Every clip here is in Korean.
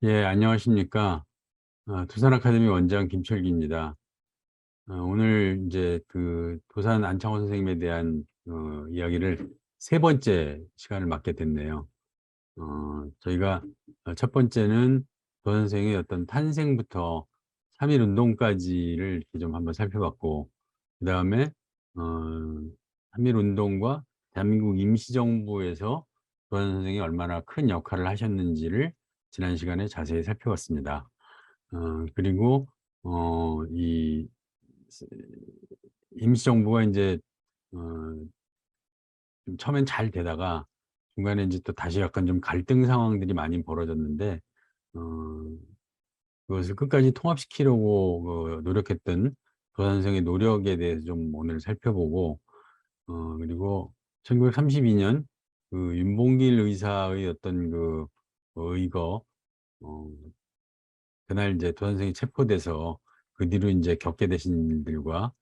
예, 안녕하십니까. 두산 아카데미 원장 김철기입니다. 오늘 이제 그 도산 안창호 선생님에 대한 이야기를 세 번째 시간을 맡게 됐네요. 저희가 첫 번째는 도산 선생의 어떤 탄생부터 3.1 운동까지를 이렇게 좀 한번 살펴봤고, 그 다음에 3.1 운동과 대한민국 임시정부에서 도산 선생이 얼마나 큰 역할을 하셨는지를 지난 시간에 자세히 살펴봤습니다. 그리고 이 임시정부가 이제 어, 좀 처음엔 잘 되다가 중간에 이제 또 다시 약간 좀 갈등 상황들이 많이 벌어졌는데 어, 그것을 끝까지 통합시키려고 노력했던 도산성의 노력에 대해서 좀 오늘 살펴보고 그리고 1932년 그 윤봉길 의사의 어떤 그 의거 어, 그날 이제 도선생이 체포돼서 그 뒤로 이제 겪게 되신 일들과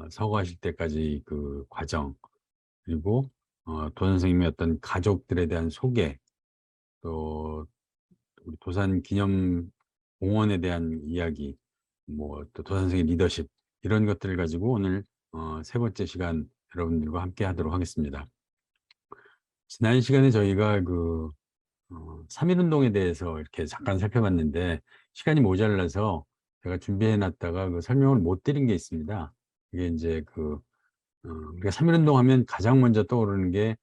서거하실 때까지 그 과정 그리고 도선생님의 어떤 가족들에 대한 소개 또 우리 도산 기념 공원에 대한 이야기 뭐 또 도선생의 리더십 이런 것들을 가지고 오늘 세 번째 시간 여러분들과 함께 하도록 하겠습니다. 지난 시간에 저희가 그 3.1 운동에 대해서 이렇게 잠깐 살펴봤는데 시간이 모자라서 제가 준비해 놨다가 그 설명을 못 드린 게 있습니다. 이게 이제 우리가 3.1 운동 하면 가장 먼저 떠오르는 게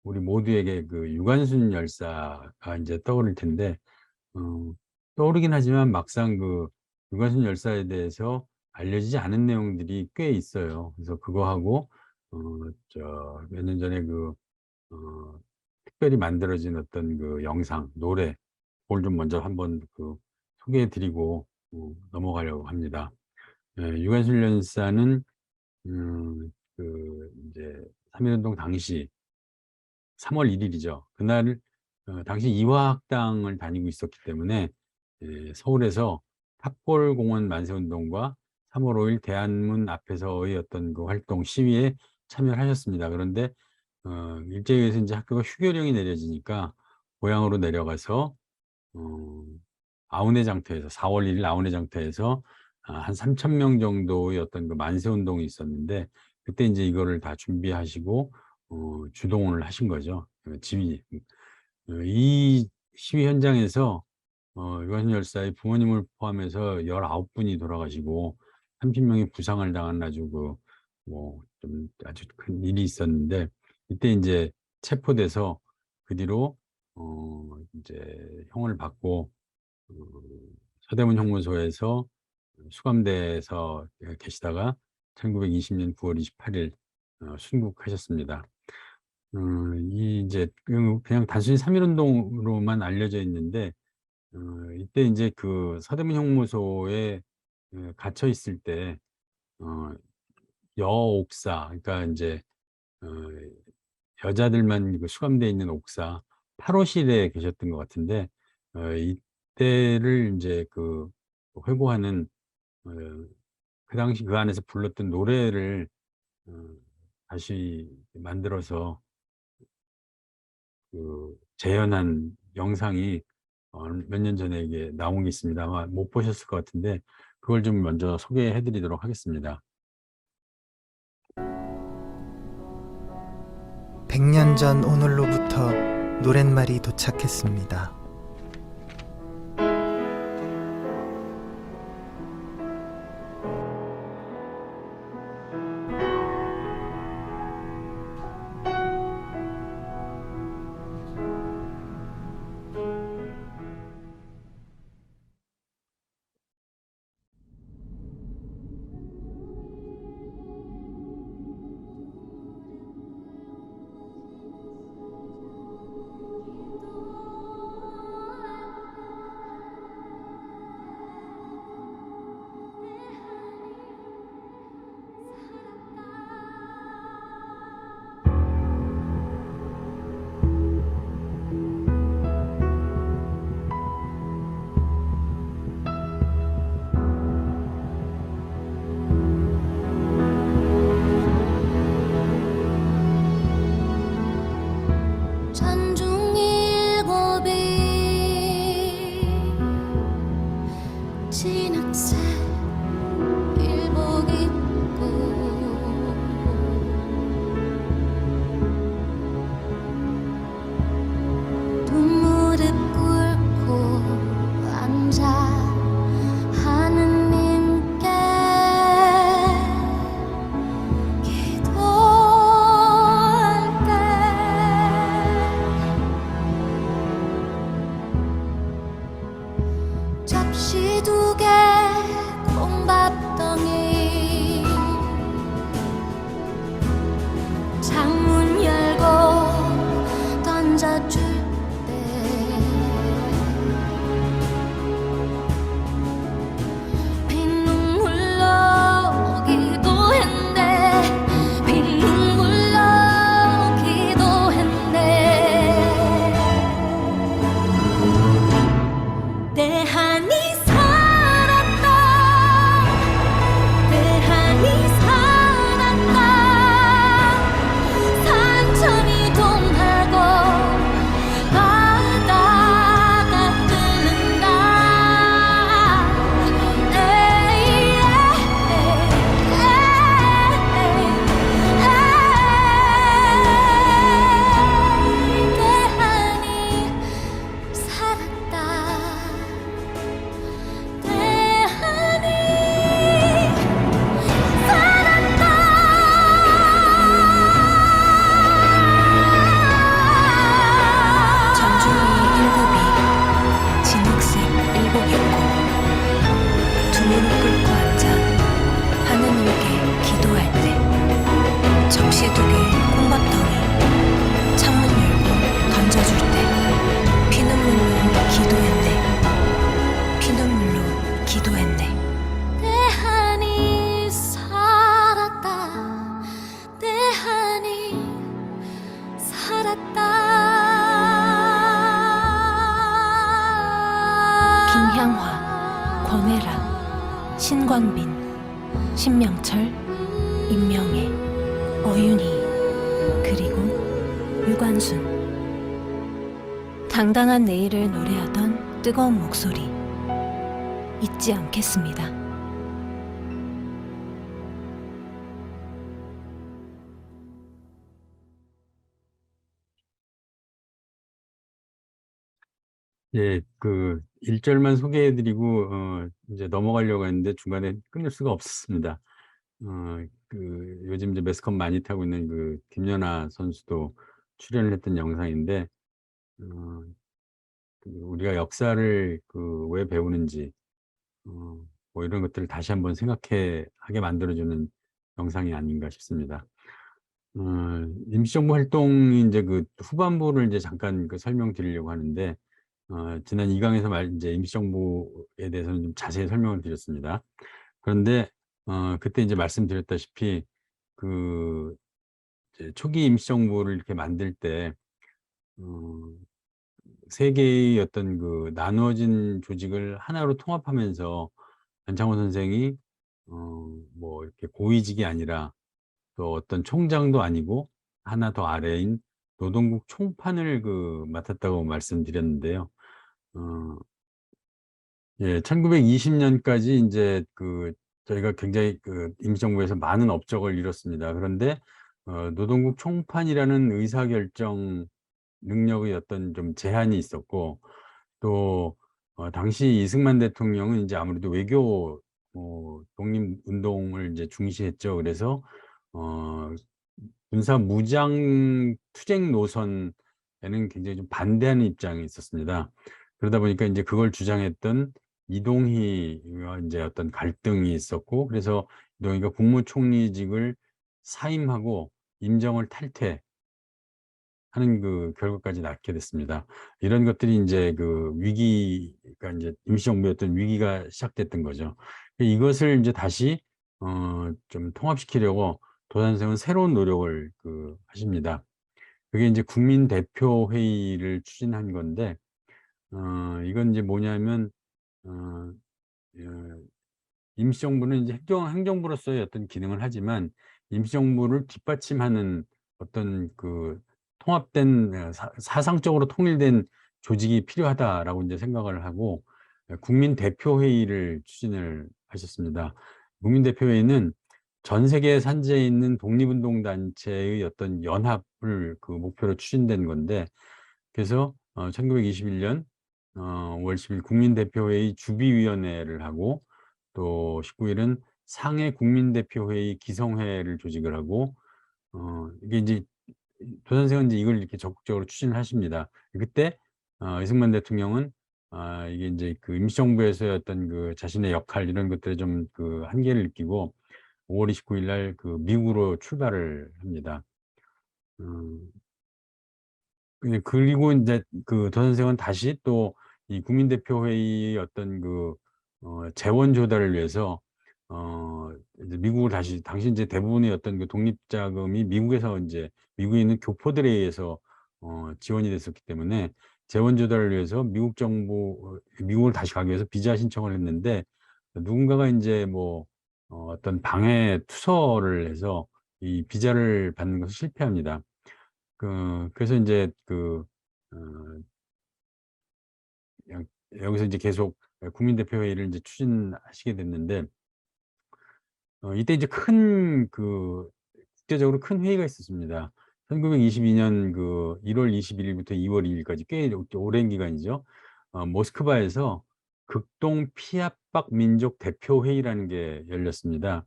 우리 모두에게 그 유관순 열사가 이제 떠오를 텐데, 떠오르긴 하지만 막상 그 유관순 열사에 대해서 알려지지 않은 내용들이 꽤 있어요. 그래서 그거하고, 몇 년 전에 어, 특별히 만들어진 어떤 그 영상, 노래, 그걸 좀 먼저 한번 소개해 드리고 넘어가려고 합니다. 유관순 열사는, 이제 3.1운동 당시 3월 1일이죠. 그날, 당시 이화학당을 다니고 있었기 때문에, 서울에서 탑골공원 만세운동과 3월 5일 대한문 앞에서의 어떤 그 활동 시위에 참여를 하셨습니다. 그런데, 일제에 의해서 이제 학교가 휴교령이 내려지니까 고향으로 내려가서, 어, 아우네 장터에서, 4월 1일 아우네 장터에서 한 3천 명 정도의 어떤 그 만세운동이 있었는데, 그때 이제 이거를 다 준비하시고, 주동을 하신 거죠. 이 시위 현장에서 유관순 열사의 부모님을 포함해서 19분이 돌아가시고 30명이 부상을 당한 아주 좀 아주 큰 일이 있었는데 이때 이제 체포돼서 그 뒤로 이제 형을 받고 어, 서대문 형무소에서 수감돼서 계시다가 1920년 9월 28일 순국하셨습니다. 이제 그냥 단순히 3.1 운동으로만 알려져 있는데 이때 이제 그 서대문 형무소에 갇혀 있을 때 어, 여옥사 그러니까 이제 어, 여자들만 그 수감돼 있는 옥사 8호실에 계셨던 것 같은데 이때를 이제 회고하는 어, 그 당시 그 안에서 불렀던 노래를 어, 다시 만들어서 재현한 영상이 몇 년 전에 이게 나온 게 있습니다. 아마 못 보셨을 것 같은데 그걸 좀 먼저 소개해 드리도록 하겠습니다. 100년 전 오늘로부터 노랫말이 도착했습니다. 김향화, 권혜라, 신광빈, 신명철, 임명애, 어윤희, 그리고 유관순. 당당한 내일을 노래하던 뜨거운 목소리 잊지 않겠습니다. 예, 그 1절만 소개해드리고 이제 넘어가려고 했는데 중간에 끊을 수가 없었습니다. 요즘 이제 매스컴 많이 타고 있는 그 김연아 선수도 출연을 했던 영상인데 어, 우리가 역사를 왜 배우는지 뭐 이런 것들을 다시 한번 생각해 하게 만들어주는 영상이 아닌가 싶습니다. 임시정부 활동이 이제 그 후반부를 이제 잠깐 설명드리려고 하는데 지난 2강에서 이제 임시정부에 대해서는 좀 자세히 설명을 드렸습니다. 그런데 그때 이제 말씀드렸다시피 이제 초기 임시정부를 이렇게 만들 때 세 개의 어떤 나누어진 조직을 하나로 통합하면서 안창호 선생이 뭐 이렇게 고위직이 아니라 또 어떤 총장도 아니고 하나 더 아래인 노동국 총판을 맡았다고 말씀드렸는데요. 예, 1920년까지 이제 저희가 굉장히 임시정부에서 많은 업적을 이뤘습니다. 그런데 노동국 총판이라는 의사결정 능력의 어떤 좀 제한이 있었고 또 당시 이승만 대통령은 이제 아무래도 외교 독립운동을 이제 중시했죠. 그래서 군사 무장 투쟁 노선에는 굉장히 좀 반대하는 입장이 있었습니다. 그러다 보니까 이제 그걸 주장했던 이동희와 이제 어떤 갈등이 있었고, 그래서 이동희가 국무총리직을 사임하고 임정을 탈퇴하는 결과까지 낳게 됐습니다. 이런 것들이 이제 위기가 이제 임시정부였던 위기가 시작됐던 거죠. 이것을 이제 다시 좀 통합시키려고 도산생은 새로운 노력을 하십니다. 그게 이제 국민대표회의를 추진한 건데, 이건 이제 뭐냐면, 어, 임시정부는 이제 행정부로서의 어떤 기능을 하지만, 임시정부를 뒷받침하는 어떤 통합된, 사상적으로 통일된 조직이 필요하다라고 이제 생각을 하고, 국민대표회의를 추진을 하셨습니다. 국민대표회의는 전 세계 산지에 있는 독립운동단체의 어떤 연합을 목표로 추진된 건데, 그래서 1921년 5월 10일 국민대표회의 주비위원회를 하고 또 19일은 상해 국민대표회의 기성회를 조직을 하고 이게 이제 도선생은 이제 이걸 이렇게 적극적으로 추진을 하십니다. 그때 이승만 대통령은 이게 이제 임시정부에서의 어떤 자신의 역할 이런 것들에 좀 한계를 느끼고 5월 29일 날 미국으로 출발을 합니다. 그리고 이제 도선생은 다시 또 이 국민대표회의의 어떤 재원 조달을 위해서 이제 미국을 다시 당시 이제 대부분의 어떤 독립자금이 미국에서 이제 미국에 있는 교포들에 의해서 지원이 됐었기 때문에 재원 조달을 위해서 미국을 다시 가기 위해서 비자 신청을 했는데 누군가가 이제 뭐 어떤 방해 투서를 해서 이 비자를 받는 것을 실패합니다. 그래서 이제 어, 여기서 이제 계속 국민대표회의를 이제 추진하시게 됐는데, 이때 이제 국제적으로 큰 회의가 있었습니다. 1922년 1월 21일부터 2월 2일까지 꽤 오랜 기간이죠. 모스크바에서 극동 피압박 민족 대표회의라는 게 열렸습니다.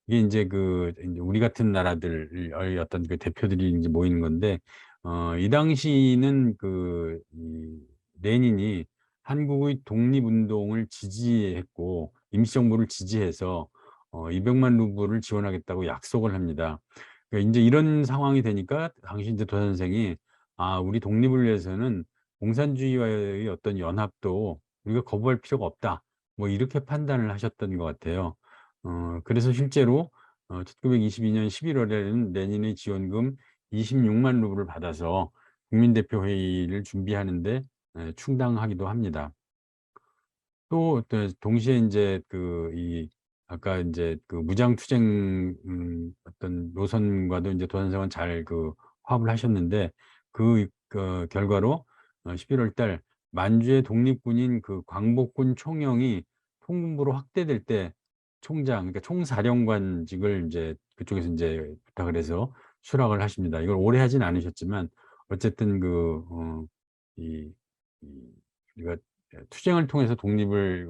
이게 이제 이제 우리 같은 나라들의 어떤 대표들이 이제 모이는 건데, 이 당시는 이 레닌이 한국의 독립운동을 지지했고, 임시정부를 지지해서 200만 루블을 지원하겠다고 약속을 합니다. 그러니까 이제 이런 상황이 되니까 당시 이제 도선생이 우리 독립을 위해서는 공산주의와의 어떤 연합도 우리가 거부할 필요가 없다. 뭐 이렇게 판단을 하셨던 것 같아요. 그래서 실제로 1922년 11월에는 레닌의 지원금 26만 루블을 받아서 국민대표 회의를 준비하는데 충당하기도 합니다. 또 동시에 이제 아까 이제 무장투쟁 어떤 노선과도 이제 도산상은 잘 화합을 하셨는데 그 결과로 11월 달 만주의 독립군인 광복군 총영이 통군부로 확대될 때 총장, 그러니까 총사령관직을 이제 그쪽에서 이제 부탁을 해서 수락을 하십니다. 이걸 오래 하진 않으셨지만 어쨌든 이, 이 우리가 투쟁을 통해서 독립을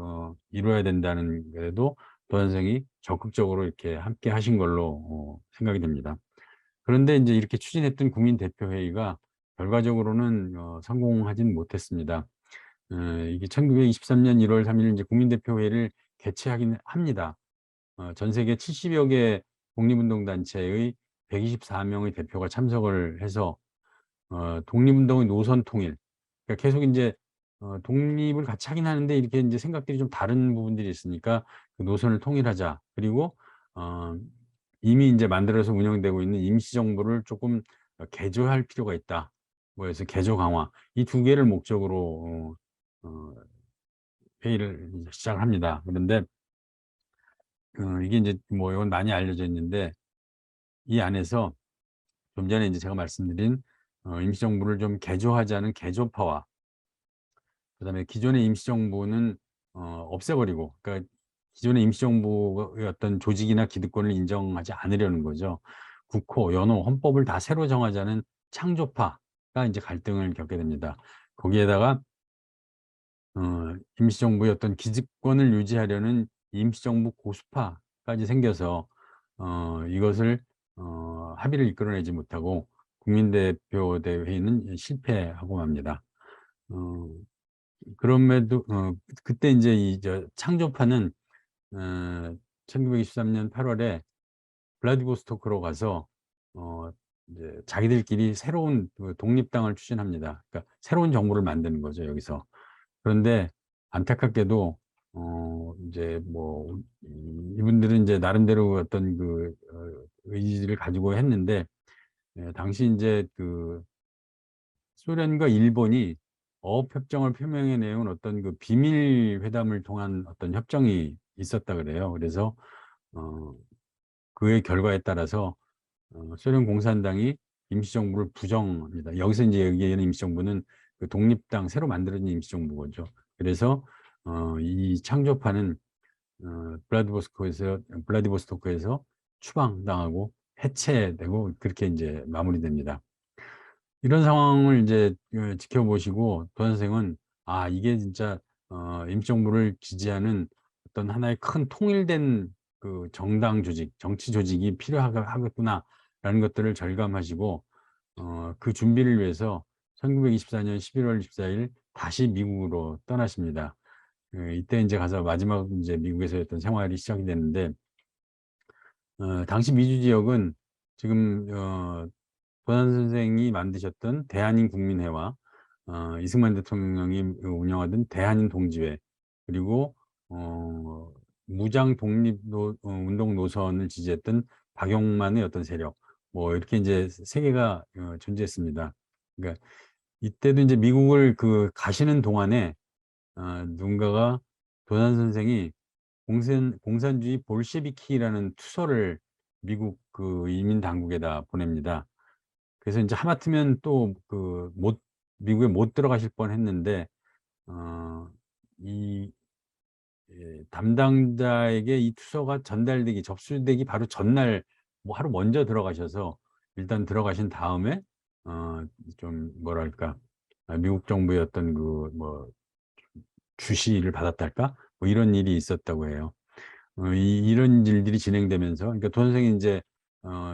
이루어야 된다는 그래도 도산생이 적극적으로 이렇게 함께 하신 걸로 생각이 됩니다. 그런데 이제 이렇게 추진했던 국민대표회의가 결과적으로는 성공하진 못했습니다. 이게 1923년 1월 3일 이제 국민대표회의를 개최하긴 합니다. 전 세계 70여 개 독립운동단체의 124명의 대표가 참석을 해서 독립운동의 노선 통일, 그러니까 계속 이제 독립을 같이 하긴 하는데 이렇게 이제 생각들이 좀 다른 부분들이 있으니까 그 노선을 통일하자. 그리고 이미 이제 만들어서 운영되고 있는 임시정부를 조금 개조할 필요가 있다. 그래서 개조 강화 이 두 개를 목적으로 회의를 이제 시작합니다. 그런데 이게 이제 뭐 이건 많이 알려져 있는데 이 안에서 좀 전에 이제 제가 말씀드린 임시정부를 좀 개조하자는 개조파와 그다음에 기존의 임시정부는 없애버리고, 그러니까 기존의 임시정부의 어떤 조직이나 기득권을 인정하지 않으려는 거죠. 국호, 연호, 헌법을 다 새로 정하자는 창조파가 이제 갈등을 겪게 됩니다. 거기에다가 임시정부의 어떤 기득권을 유지하려는 임시정부 고수파까지 생겨서 이것을 합의를 이끌어내지 못하고 국민대표대회의는 실패하고 맙니다. 그럼에도 그때 이제 창조파는 1923년 8월에 블라디보스토크로 가서 이제 자기들끼리 새로운 독립당을 추진합니다. 그러니까 새로운 정부를 만드는 거죠, 여기서. 그런데 안타깝게도 이제 뭐 이분들은 이제 나름대로 어떤 의지를 가지고 했는데 당시 이제 소련과 일본이 어업협정을 표명해 내온 어떤 비밀 회담을 통한 어떤 협정이 있었다 그래요. 그래서 그의 결과에 따라서 소련 공산당이 임시정부를 부정합니다. 여기서 이제 얘기하는 임시정부는 독립당 새로 만들어진 임시정부죠. 그래서 이 창조파는 블라디보스토크에서 추방당하고 해체되고 그렇게 이제 마무리됩니다. 이런 상황을 이제 지켜보시고 도 선생은 이게 진짜 임시정부를 지지하는 어떤 하나의 큰 통일된 정당 조직, 정치 조직이 필요하겠구나라는 것들을 절감하시고 그 준비를 위해서 1924년 11월 14일 다시 미국으로 떠나십니다. 이때 이제 가서 마지막 이제 미국에서 어떤 생활이 시작이 되는데 당시 미주 지역은 지금 도난 선생이 만드셨던 대한인 국민회와 이승만 대통령이 운영하던 대한인 동지회 그리고 무장 독립 운동 노선을 지지했던 박용만의 어떤 세력 뭐 이렇게 이제 세 개가 존재했습니다. 그러니까 이때도 이제 미국을 가시는 동안에 누군가가 도난 선생이 공산주의 볼셰비키라는 투서를 미국 이민 당국에다 보냅니다. 그래서 이제 하마터면 또 미국에 못 들어가실 뻔했는데 이 담당자에게 이 투서가 접수되기 바로 전날 뭐 하루 먼저 들어가셔서 일단 들어가신 다음에 좀 뭐랄까 미국 정부의 어떤 뭐 주시를 받았달까 뭐 이런 일이 있었다고 해요. 이런 일들이 진행되면서 그러니까 도 선생이 이제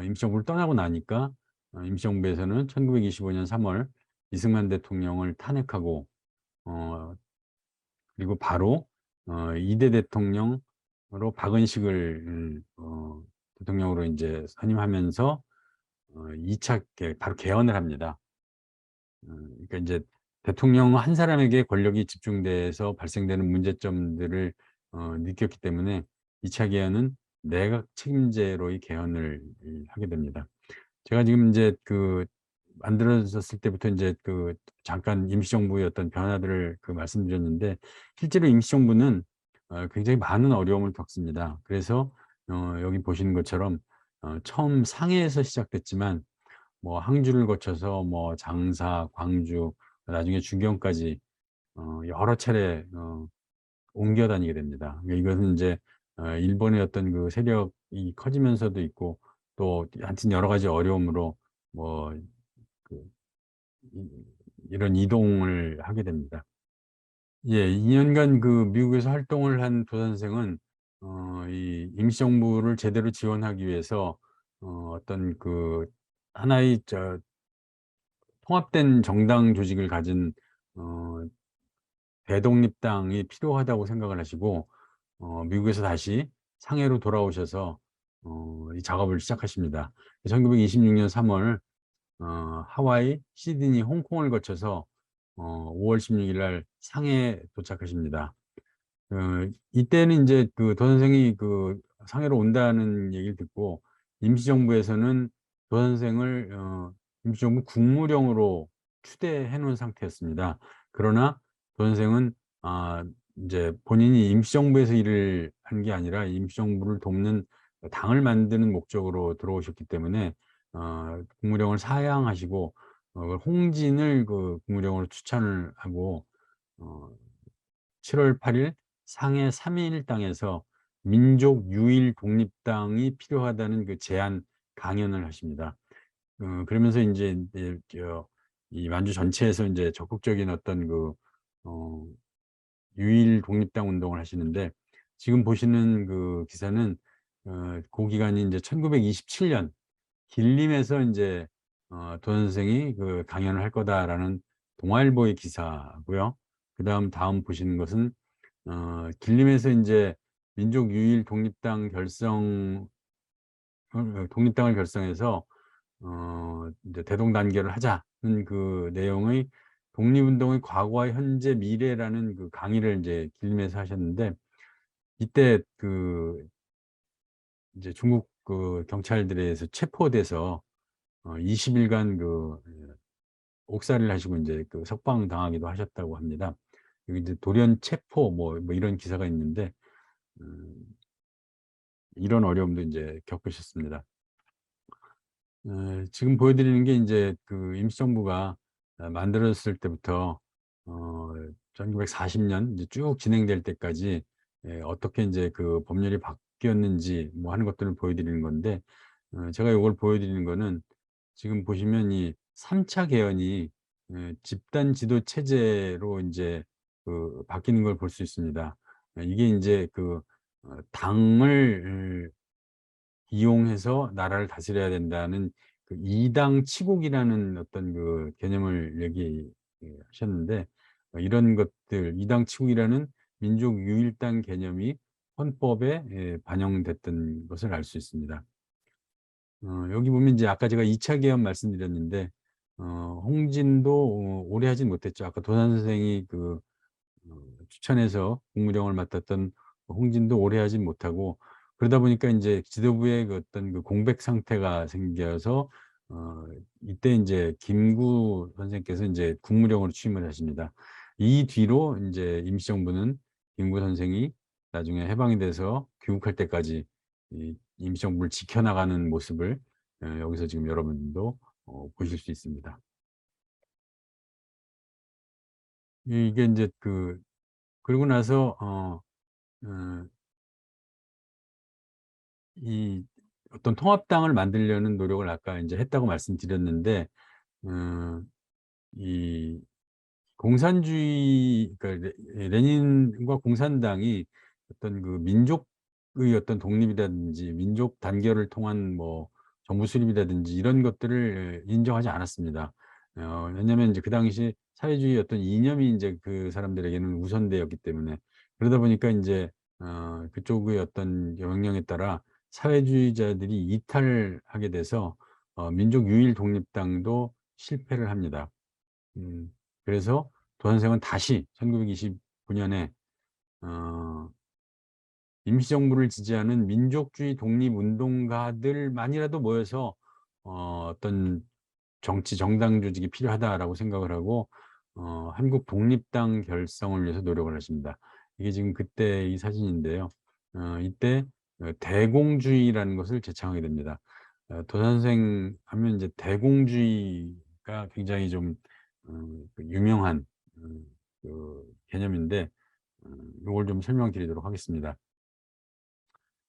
임시정부를 떠나고 나니까 임시정부에서는 1925년 3월 이승만 대통령을 탄핵하고 그리고 바로 2대 대통령으로 박은식을 대통령으로 이제 선임하면서 2차 바로 개헌을 합니다. 그러니까 이제 대통령 한 사람에게 권력이 집중돼서 발생되는 문제점들을 느꼈기 때문에 2차 개헌은 내각 책임제로의 개헌을 하게 됩니다. 제가 지금 이제 그 만들어졌을 때부터 이제 그 잠깐 임시정부의 어떤 변화들을 그 말씀드렸는데, 실제로 임시정부는 굉장히 많은 어려움을 겪습니다. 그래서 여기 보시는 것처럼 처음 상해에서 시작됐지만 뭐 항주를 거쳐서 뭐 장사, 광주, 나중에 주경까지 여러 차례 옮겨 다니게 됩니다. 그러니까 이것은 이제 일본의 어떤 그 세력이 커지면서도 있고, 또 하여튼 여러 가지 어려움으로 뭐 그 이 이런 이동을 하게 됩니다. 예. 2 년간 그 미국에서 활동을 한 도 선생은 이 임시정부를 제대로 지원하기 위해서 어떤 그 하나의 통합된 정당 조직을 가진 어 대독립당이 필요하다고 생각을 하시고, 미국에서 다시 상해로 돌아오셔서 이 작업을 시작하십니다. 1926년 3 월 하와이, 시드니, 홍콩을 거쳐서 5월 16일 날 상해에 도착하십니다. 이때는 인제 그 도 선생이 그 상해로 온다는 얘기를 듣고 임시정부에서는 도 선생을 임시정부 국무령으로 추대해 놓은 상태였습니다. 그러나 도 선생은 인제 본인이 임시정부에서 일을 한 게 아니라 임시정부를 돕는 당을 만드는 목적으로 들어오셨기 때문에 국무령을 사양하시고 홍진을 그 국무령으로 추천을 하고, 어 7월 8일 상해 3 1당에서 민족 유일 독립당이 필요하다는 그 제안 강연을 하십니다. 그러면서 인제 이 만주 전체에서 인제 적극적인 어떤 그 어 유일 독립당 운동을 하시는데, 지금 보시는 그 기사는 고 기간이 인제 1927년 길림에서 인제 도 선생이 그 강연을 할 거다라는 동아일보의 기사고요. 다음 보시는 것은 길림에서 인제 민족 유일 독립당 결성 독립당을 결성해서 인제 대동단결을 하자는 그 내용의 독립운동의 과거와 현재 미래라는 그 강의를 인제 길림에서 하셨는데, 이때 그 인제 중국 그 경찰들에 의해서 체포돼서 20 일간 그 옥살이를 하시고 인제 그 석방당하기도 하셨다고 합니다. 여기 이제 돌연 체포 뭐 이런 기사가 있는데, 음 이런 어려움도 인제 겪으셨습니다. 지금 보여 드리는 게 인제 그 임시정부가 만들어졌을 때부터 어 1940년 이제 쭉 진행될 때까지 어떻게 인제 그 법률이 바뀌었는지 뭐 하는 것들을 보여 드리는 건데, 제가 요걸 보여 드리는 거는 지금 보시면 이 3차 개헌이 집단 지도 체제로 인제 그 바뀌는 걸 볼 수 있습니다. 이게 인제 그 당을 이용해서 나라를 다스려야 된다는 그 이당 치국이라는 어떤 그 개념을 하셨는데, 이런 것들 이당 치국이라는 민족 유일당 개념이 헌법에 반영됐던 것을 알 수 있습니다. 여기 보면 이제 아까 제가 2차 개헌 말씀드렸는데 홍진도 오래 하진 못했죠. 아까 도산 선생이 그 추천해서 국무령을 맡았던 홍진도 오래 하진 못하고, 그러다 보니까 인제 지도부의 그 어떤 그 공백 상태가 생겨서 이때 인제 김구 선생께서 인제 국무령으로 취임을 하십니다. 이 뒤로 인제 임시정부는 김구 선생이 나중에 해방이 돼서 귀국할 때까지 이 임시정부를 지켜나가는 모습을 여기서 지금 여러분도 보실 수 있습니다. 이게 인제 그러고 나서 어 이 어떤 통합당을 만들려는 노력을 아까 인제 했다고 말씀드렸는데, 음 이 공산주의 그러니까 레닌과 공산당이 어떤 그 민족의 어떤 독립이라든지 민족 단결을 통한 뭐 정부 수립이라든지 이런 것들을 인정하지 않았습니다. 왜냐하면 인제 그 당시 사회주의 어떤 이념이 인제 그 사람들에게는 우선되었기 때문에. 그러다 보니까 인제 그쪽의 어떤 영향에 따라 사회주의자들이 이탈하게 돼서 민족 유일 독립당도 실패를 합니다. 음 그래서 도 선생은 다시 1929 년에 어 임시정부를 지지하는 민족주의 독립운동가들만이라도 모여서 어떤 정치 정당 조직이 필요하다라고 생각을 하고 한국 독립당 결성을 위해서 노력을 하십니다. 이게 지금 그때 이 사진인데요. 이때 대공주의라는 것을 제창하게 됩니다. 도선생 하면 이제 대공주의가 굉장히 좀 그 유명한 그 개념인데 요걸 좀 설명드리도록 하겠습니다.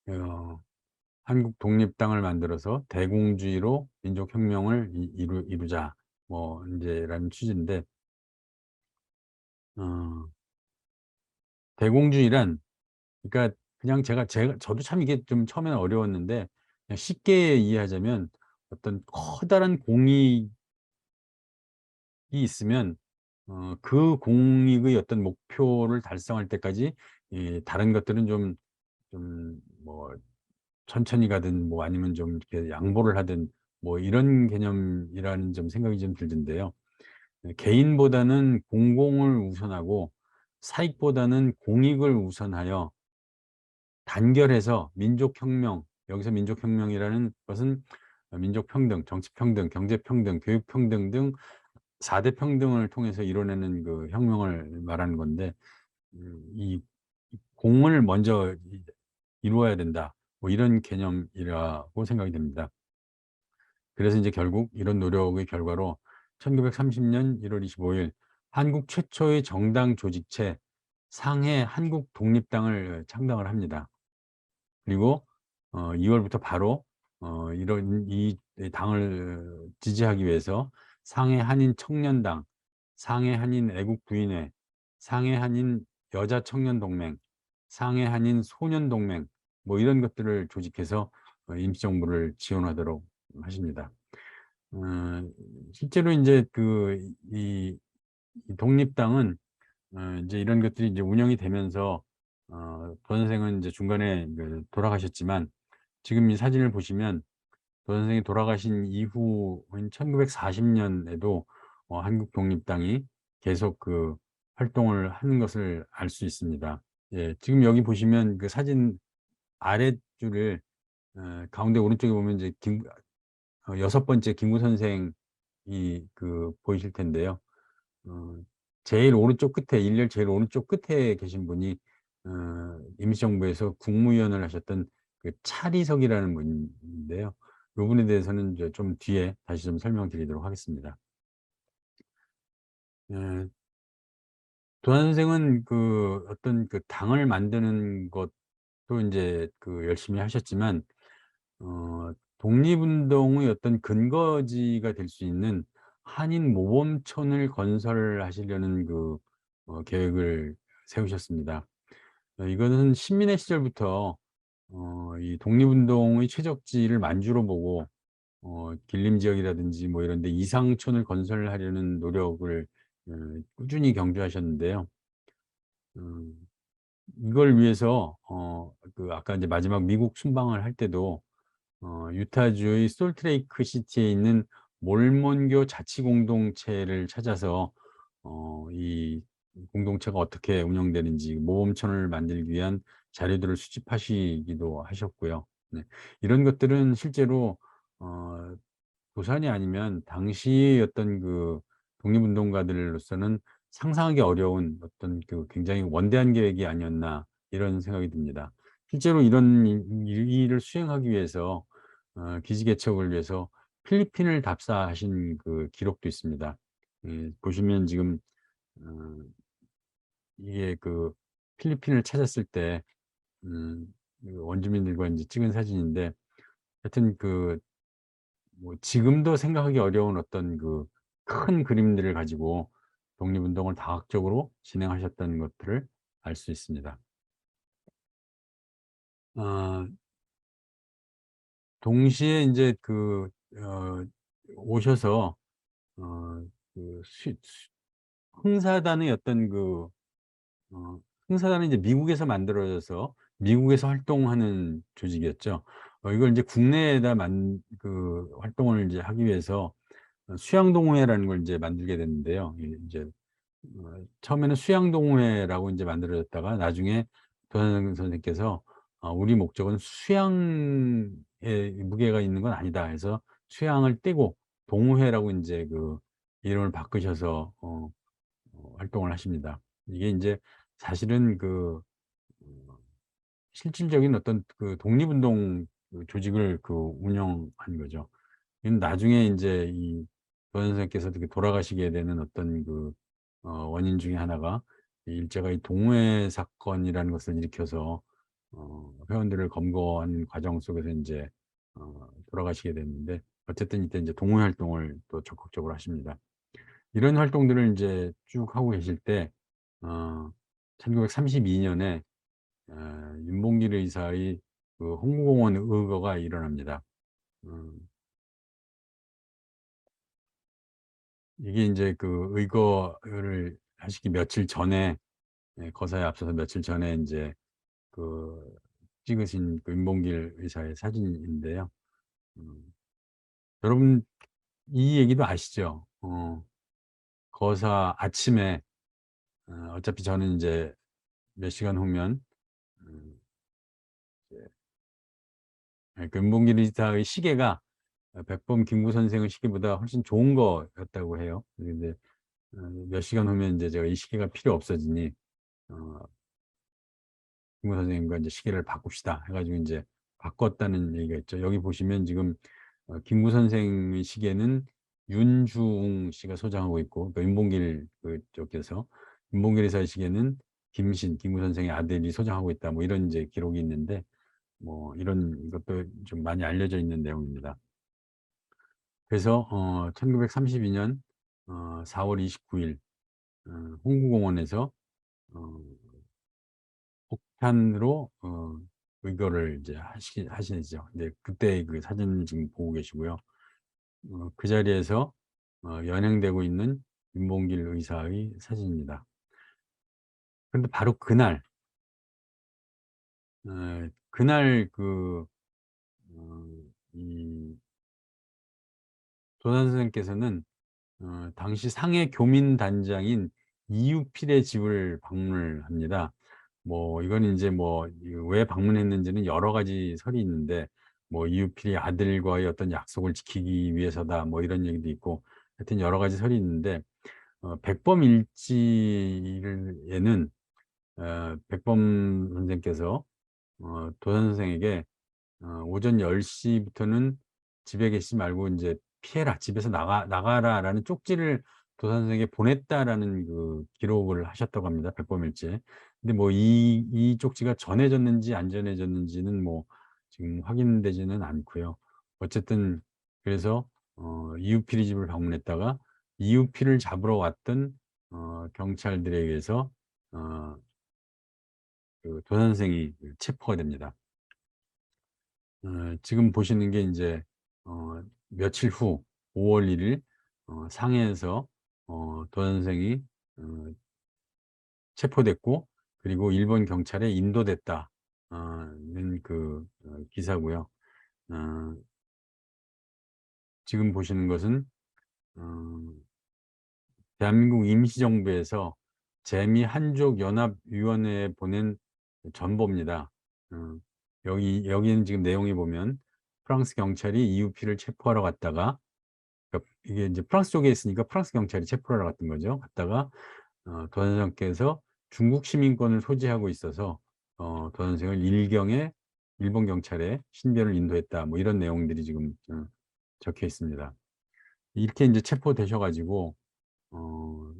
어 한국 독립당을 만들어서 대공주의로 민족혁명을 이루자 뭐 인제라는 취지인데 어 대공주의란 그러니까 그냥 저도 참 이게 좀 처음에는 어려웠는데 그냥 쉽게 이해하자면 어떤 커다란 공익이 있으면 그 공익의 어떤 목표를 달성할 때까지 이 다른 것들은 좀 뭐 천천히 가든 뭐 아니면 좀 이렇게 양보를 하든 뭐 이런 개념이라는 좀 생각이 좀 들던데요. 개인보다는 공공을 우선하고 사익보다는 공익을 우선하여 단결해서 민족혁명, 여기서 민족혁명이라는 것은 민족평등, 정치평등, 경제평등, 교육평등 등 4대 평등을 통해서 이뤄내는 그 혁명을 말하는 건데 이 공을 먼저 이루어야 된다. 뭐 이런 개념이라고 생각이 됩니다. 그래서 이제 결국 이런 노력의 결과로 1930년 1월 25일 한국 최초의 정당 조직체 상해 한국 독립당을 창당을 합니다. 그리고 2 월부터 바로 이런 이 당을 지지하기 위해서 상해 한인 청년당, 상해 한인 애국부인회, 상해 한인 여자청년동맹, 상해 한인 소년동맹 뭐 이런 것들을 조직해서 임시정부를 지원하도록 하십니다. 어 실제로 인제 이 독립당은 인제 이런 것들이 인제 운영이 되면서 도 선생은 인제 중간에 그 돌아가셨지만 지금 이 사진을 보시면 도 선생이 돌아가신 이후인 1940 년에도 한국 독립당이 계속 그 활동을 하는 것을 알 수 있습니다. 예. 지금 여기 보시면 그 사진 아랫줄을 가운데 오른쪽에 보면 이제 6번째 김구 선생이 보이실 텐데요. 어 제일 오른쪽 끝에 일렬 제일 오른쪽 끝에 계신 분이 임시정부에서 국무위원을 하셨던 그 차리석이라는 분인데요. 요 분에 대해서는 이제 좀 뒤에 다시 좀 설명드리도록 하겠습니다. 예. 도한 선생은 그 어떤 그 당을 만드는 것도 인제 열심히 하셨지만 독립운동의 어떤 근거지가 될 수 있는 한인 모범촌을 건설하시려는 계획을 세우셨습니다. 이거는 신민의 시절부터 이 독립운동의 최적지를 만주로 보고 길림 지역이라든지 뭐 이런 데 이상촌을 건설하려는 노력을 꾸준히 경주하셨는데요. 음 이걸 위해서 아까 인제 마지막 미국 순방을 할 때도 유타주의 솔트레이크 시티에 있는 몰몬교 자치 공동체를 찾아서 이 공동체가 어떻게 운영되는지 모범촌을 만들기 위한 자료들을 수집하시기도 하셨고요. 네. 이런 것들은 실제로 어 도산이 아니면 당시의 어떤 독립운동가들로서는 상상하기 어려운 어떤 굉장히 원대한 계획이 아니었나 이런 생각이 듭니다. 실제로 이런 일을 수행하기 위해서 기지개척을 위해서 필리핀을 답사하신 기록도 있습니다. 보시면 지금 어 이게 필리핀을 찾았을 때 원주민들과 인제 찍은 사진인데 하여튼 뭐 지금도 생각하기 어려운 어떤 큰 그림들을 가지고 독립운동을 다각적으로 진행하셨다는 것들을 알 수 있습니다. 어 동시에 인제 오셔서 어 그 수 수 흥사단의 어떤 흥사단은 이제 미국에서 만들어져서 미국에서 활동하는 조직이었죠. 이걸 인제 국내에다 활동을 인제 하기 위해서 수양동호회라는 걸 인제 만들게 됐는데요. 이 인제 처음에는 수양동호회라고 인제 만들어졌다가 나중에 도산상 선생께서 "우리 목적은 수양에 무게가 있는 건 아니다." 해서 수양을 떼고 동호회라고 이제 그 이름을 바꾸셔서 활동을 하십니다. 이게 이제 사실은 그 실질적인 어떤 그 독립운동 그 조직을 그 운영한 거죠. 이건 나중에 이제 이 노 선생께서 이렇게 돌아가시게 되는 어떤 그 원인 중에 하나가 이 일제가 이 동호회 사건이라는 것을 일으켜서 회원들을 검거하는 과정 속에서 인제 돌아가시게 됐는데, 어쨌든 이때 인제 동호회 활동을 또 적극적으로 하십니다. 이런 활동들을 인제 쭉 하고 계실 때 1932 년에 윤봉길 의사의 그 홍구공원 의거가 일어납니다. 음 이게 인제 그 의거를 하시기 며칠 전에, 거사에 앞서서 며칠 전에 인제 그 찍으신 그 윤봉길 의사의 사진인데요. 음 여러분 이 얘기도 아시죠? 거사 아침에 어차피 저는 인제 몇 시간 후면 음 이제 그 윤봉길 의사의 시계가 백범 김구 선생의 시계보다 훨씬 좋은 거였다고 해요. 근데 몇 시간 후면 인제 제가 이 시계가 필요 없어지니 어 김구 선생님과 인제 "시계를 바꿉시다." 해 가지고 인제 바꿨다는 얘기가 있죠. 여기 보시면 지금 김구 선생의 시계는 윤주웅 씨가 소장하고 있고, 그러니까 윤봉길 그쪽에서 윤봉길 의사의 시계는 김구 선생의 아들이 소장하고 있다, 뭐 이런 인제 기록이 있는데, 뭐 이런 것도 좀 많이 알려져 있는 내용입니다. 그래서 1932년 4월 29일 홍구공원에서 어 폭탄으로 의거를 이제 하시죠. 근데 그때의 그 사진을 지금 보고 계시고요. 그 자리에서 연행되고 있는 윤봉길 의사의 사진입니다. 그런데 바로 그날, 그날 그 이 도난 선생께서는 당시 상해 교민단장인 이유필의 집을 방문을 합니다. 뭐 이건 인제 뭐 왜 방문했는지는 여러 가지 설이 있는데, 뭐 이유필이 아들과의 어떤 약속을 지키기 위해서다, 뭐 이런 얘기도 있고, 하여튼 여러 가지 설이 있는데, 백범일지에는 백범 선생께서 도산 선생에게 오전 10시 부터는 집에 계시지 말고 인제 피해라. 집에서 나가라."라는 쪽지를 도산 선생에게 보냈다라는 그 기록을 하셨다고 합니다, 백범일지에. 근데 뭐 이 쪽지가 전해졌는지 안 전해졌는지는 뭐 지금 확인되지는 않고요. 어쨌든 그래서 이유필의 집을 방문했다가 이유필을 잡으러 왔던 경찰들에 의해서 어 그 도산 선생이 그 체포가 됩니다. 지금 보시는 게 인제 며칠 후 5월 1일 상해에서 도 선생이 어 체포됐고, 그리고 일본 경찰에 인도됐다 는 그 기사고요. 어 지금 보시는 것은 어 대한민국 임시정부에서 재미 한족 연합위원회에 보낸 전보입니다. 어 여기는 지금 내용에 보면 프랑스 경찰이 이유피를 체포하러 갔다가, 그러니까 이게 인제 프랑스 쪽에 있으니까 프랑스 경찰이 체포하러 갔던 거죠. 갔다가 도 선생께서 중국 시민권을 소지하고 있어서 도 선생을 일경에 일본 경찰에 신변을 인도했다, 뭐 이런 내용들이 지금 적혀 있습니다. 이렇게 인제 체포되셔 가지고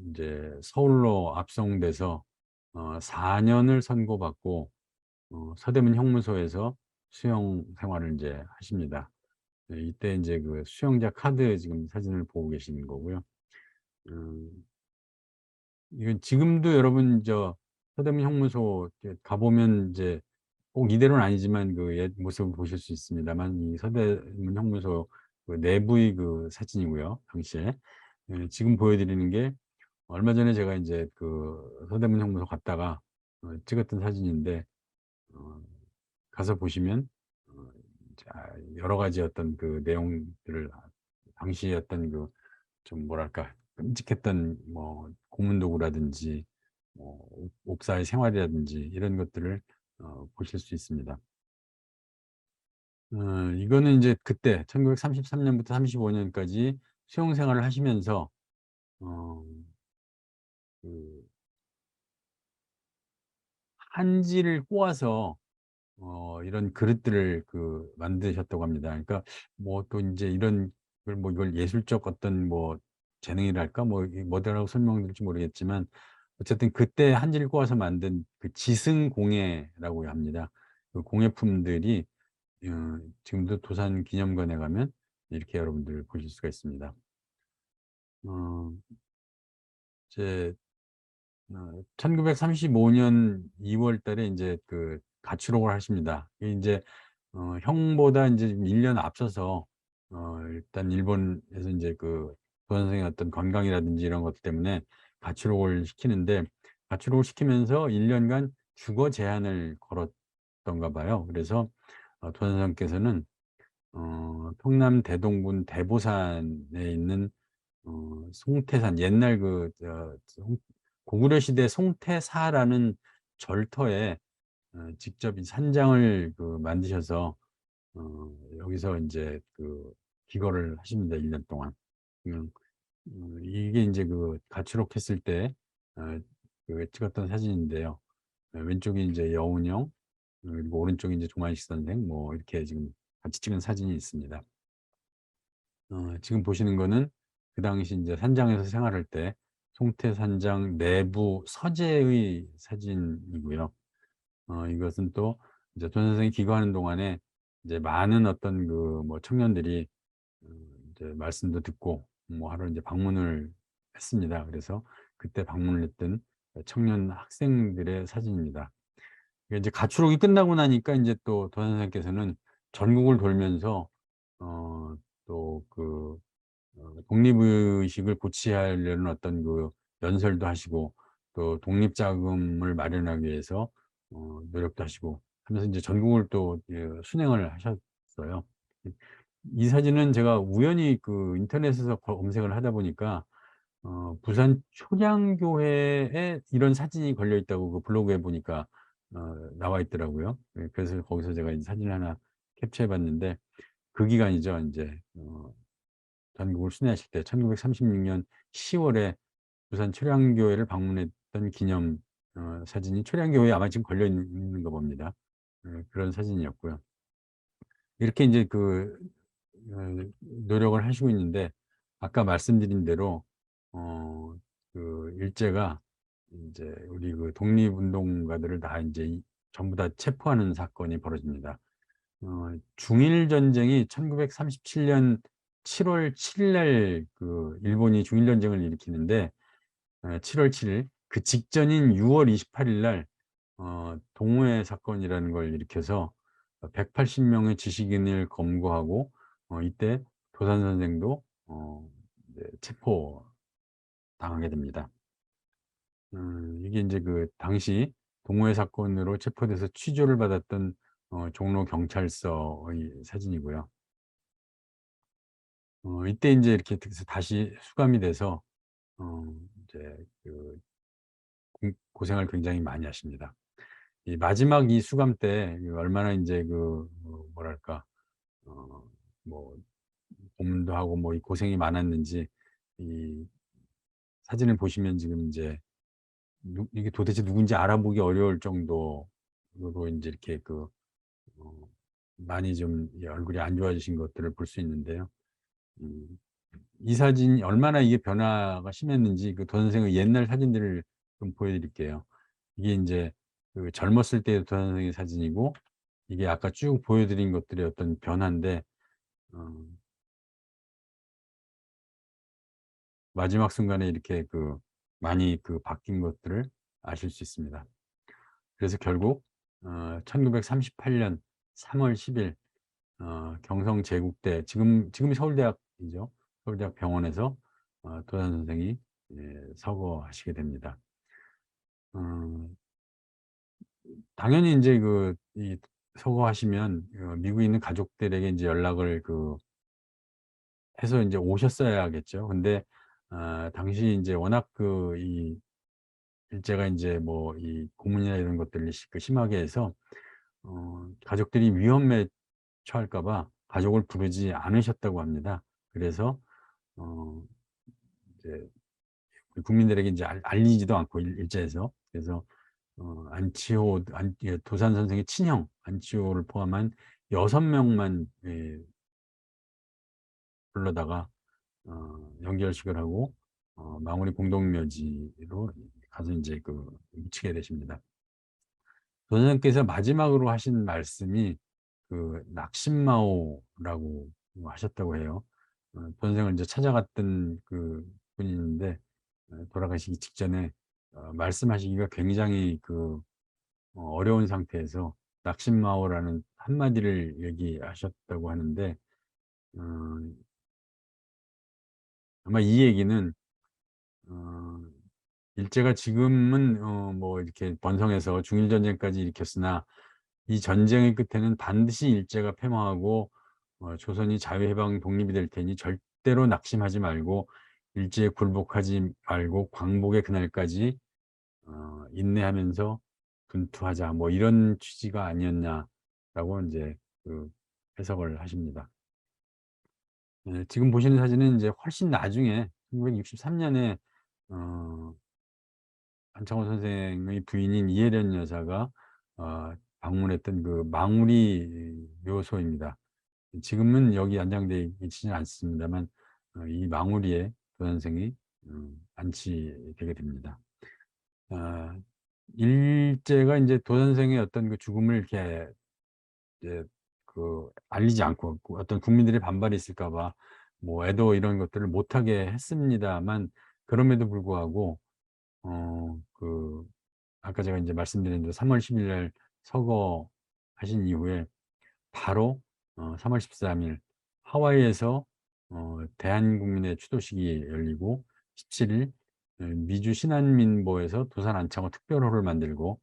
인제 서울로 압송돼서 4 년을 선고받고 서대문 형무소에서 수용 생활을 인제 하십니다. 네, 이때 인제 그 수용자 카드 지금 사진을 보고 계시는 거고요. 음 이건 지금도 여러분 서대문 형무소 이렇게 가 보면 인제 꼭 이대로는 아니지만 그 옛 모습을 보실 수 있습니다만, 이 서대문 형무소 그 내부의 그 사진이고요, 당시에. 지금 보여 드리는 게 얼마 전에 제가 인제 그 서대문 형무소 갔다가 찍었던 사진인데, 어 가서 보시면 여러 가지 어떤 그 내용들을, 당시의 어떤 그 좀 뭐랄까 끔찍했던 뭐 고문 도구라든지 뭐 옥사의 생활이라든지 이런 것들을 보실 수 있습니다. 이거는 이제 그때 1933년부터 35년까지 수용 생활을 하시면서 어, 그 한지를 꼬아서 이런 그릇들을 만드셨다고 합니다. 그러니까 뭐 또 이제 이런 이걸 예술적 어떤 뭐 재능이랄까 뭐 뭐라고 설명드릴지 모르겠지만 어쨌든 그때 한지를 꼬아서 만든 그 지승공예라고 합니다. 그 공예품들이 지금도 도산기념관에 가면 이렇게 여러분들 보실 수가 있습니다. 어, 이제 1935년 2월 달에 이제 가출옥을 하십니다. 이게 이제 형보다 이제 1년 앞서서 일단 일본에서 이제 도선생의 어떤 건강이라든지 이런 것 때문에 가출옥을 시키는데, 가출옥을 시키면서 1년간 주거 제한을 걸었던가 봐요. 그래서 도선생께서는 평남 대동군 대보산에 있는 송태산, 옛날 고구려 시대 송태사라는 절터에 직접 이 산장을 만드셔서 여기서 이제 기거를 하십니다. 1년 동안. 음, 이게 이제 가출옥 했을 때 어, 찍었던 사진인데요. 왼쪽이 이제 여운형, 그리고 오른쪽이 이제 조만식 선생, 뭐 이렇게 지금 같이 찍은 사진이 있습니다. 지금 보시는 거는 그 당시 이제 산장에서 생활할 때 송태산장 내부 서재의 사진이고요. 이것은 또 이제 돈 선생이 기거하는 동안에 이제 많은 어떤 뭐 청년들이 이제 말씀도 듣고 뭐 하러 이제 방문을 했습니다. 그래서 그때 방문을 했던 청년 학생들의 사진입니다. 이게 이제 가출옥이 끝나고 나니까 이제 또 돈 선생께서는 전국을 돌면서 또 독립의식을 고취하려는 어떤 연설도 하시고, 또 독립자금을 마련하기 위해서 노력도 하시고 하면서 이제 전국을 또 순행을 하셨어요. 이 사진은 제가 우연히 인터넷에서 검색을 하다 보니까 부산 초량교회에 이런 사진이 걸려 있다고 블로그에 보니까 나와 있더라고요. 그래서 거기서 제가 이 사진을 하나 캡처해 봤는데, 그 기간이죠. 이제 전국을 순회하실 때 1936년 10월에 부산 초량교회를 방문했던 기념 사진이 초량교회에 아마 지금 걸려 있는 거 봅니다. 그런 사진이었고요. 이렇게 이제 노력을 하시고 있는데, 아까 말씀드린 대로 일제가 이제 우리 독립운동가들을 다 이제 전부 다 체포하는 사건이 벌어집니다. 중일 전쟁이 1937년 7월 7일 날 일본이 중일 전쟁을 일으키는데, 7월 7일 그 직전인 6월 28일 날 동호회 사건이라는 걸 일으켜서 180명의 지식인을 검거하고 이때 도산 선생도 이제 체포당하게 됩니다. 이게 이제 당시 동호회 사건으로 체포돼서 취조를 받았던 종로 경찰서의 사진이고요. 이때 이제 이렇게 다시 수감이 돼서 이제 고생을 굉장히 많이 하십니다. 이 마지막 이 수감 때 얼마나 이제 뭐랄까 뭐 고문도 하고 뭐 이 고생이 많았는지, 이 사진을 보시면 지금 이제 이게 도대체 누군지 알아보기 어려울 정도로 이제 이렇게 어, 많이 좀 얼굴이 안 좋아지신 것들을 볼 수 있는데요. 음, 이 사진이 얼마나 이게 변화가 심했는지 돈 선생의 옛날 사진들을 좀 보여드릴게요. 이게 이제 젊었을 때의 돈 선생의 사진이고, 이게 아까 쭉 보여드린 것들의 어떤 변화인데, 어, 마지막 순간에 이렇게 많이 바뀐 것들을 아실 수 있습니다. 그래서 결국 1938년 3월 10일 경성 제국대, 지금 서울대학이죠. 서울대학 병원에서 도산 선생이 서거하시게 됩니다. 당연히 이제 이 서거하시면 미국에 있는 가족들에게 이제 연락을 해서 이제 오셨어야겠죠. 근데 당시 이제 워낙 이 일제가 이제 뭐 이 고문이나 이런 것들을 심하게 해서 가족들이 위험에 처할까 봐 가족을 부르지 않으셨다고 합니다. 그래서 어 이제 국민들에게 이제 알리지도 않고 일제에서. 그래서 안치호 예 도산 선생의 친형 안치호를 포함한 6명만 예 불러다가 연결식을 하고 망우리 공동묘지로 가서 인제 묻히게 되십니다. 선생님께서 마지막으로 하신 말씀이 낙심마오라고 하셨다고 해요. 선생을 이제 찾아갔던 분이 있는데 돌아가시기 직전에 말씀하시기가 굉장히 어려운 상태에서 낙심마오라는 한마디를 얘기하셨다고 하는데 어 아마 이 얘기는 어 일제가 지금은 뭐 이렇게 번성해서 중일 전쟁까지 일으켰으나 이 전쟁의 끝에는 반드시 일제가 패망하고 조선이 자유해방 독립이 될 테니 절대로 낙심하지 말고 일제에 굴복하지 말고 광복의 그날까지 인내하면서 분투하자, 뭐 이런 취지가 아니었냐라고 인제 해석을 하십니다. 예, 지금 보시는 사진은 이제 훨씬 나중에 1963 년에 어 안창호 선생의 부인인 이혜련 여사가 방문했던 망우리 묘소입니다. 지금은 여기 안장돼 있지는 않습니다만 이 망우리에 도 선생이 안치되게 됩니다. 아 일제가 인제 도 선생의 어떤 죽음을 이렇게 이제 알리지 않고 어떤 국민들의 반발이 있을까 봐 뭐 애도 이런 것들을 못하게 했습니다만, 그럼에도 불구하고 아까 제가 인제 말씀드린 대로 3월 10일 날 서거하신 이후에 바로 3월 13일 하와이에서 대한국민의 추도식이 열리고, 17일 미주 신안민보에서 도산 안창호 특별호를 만들고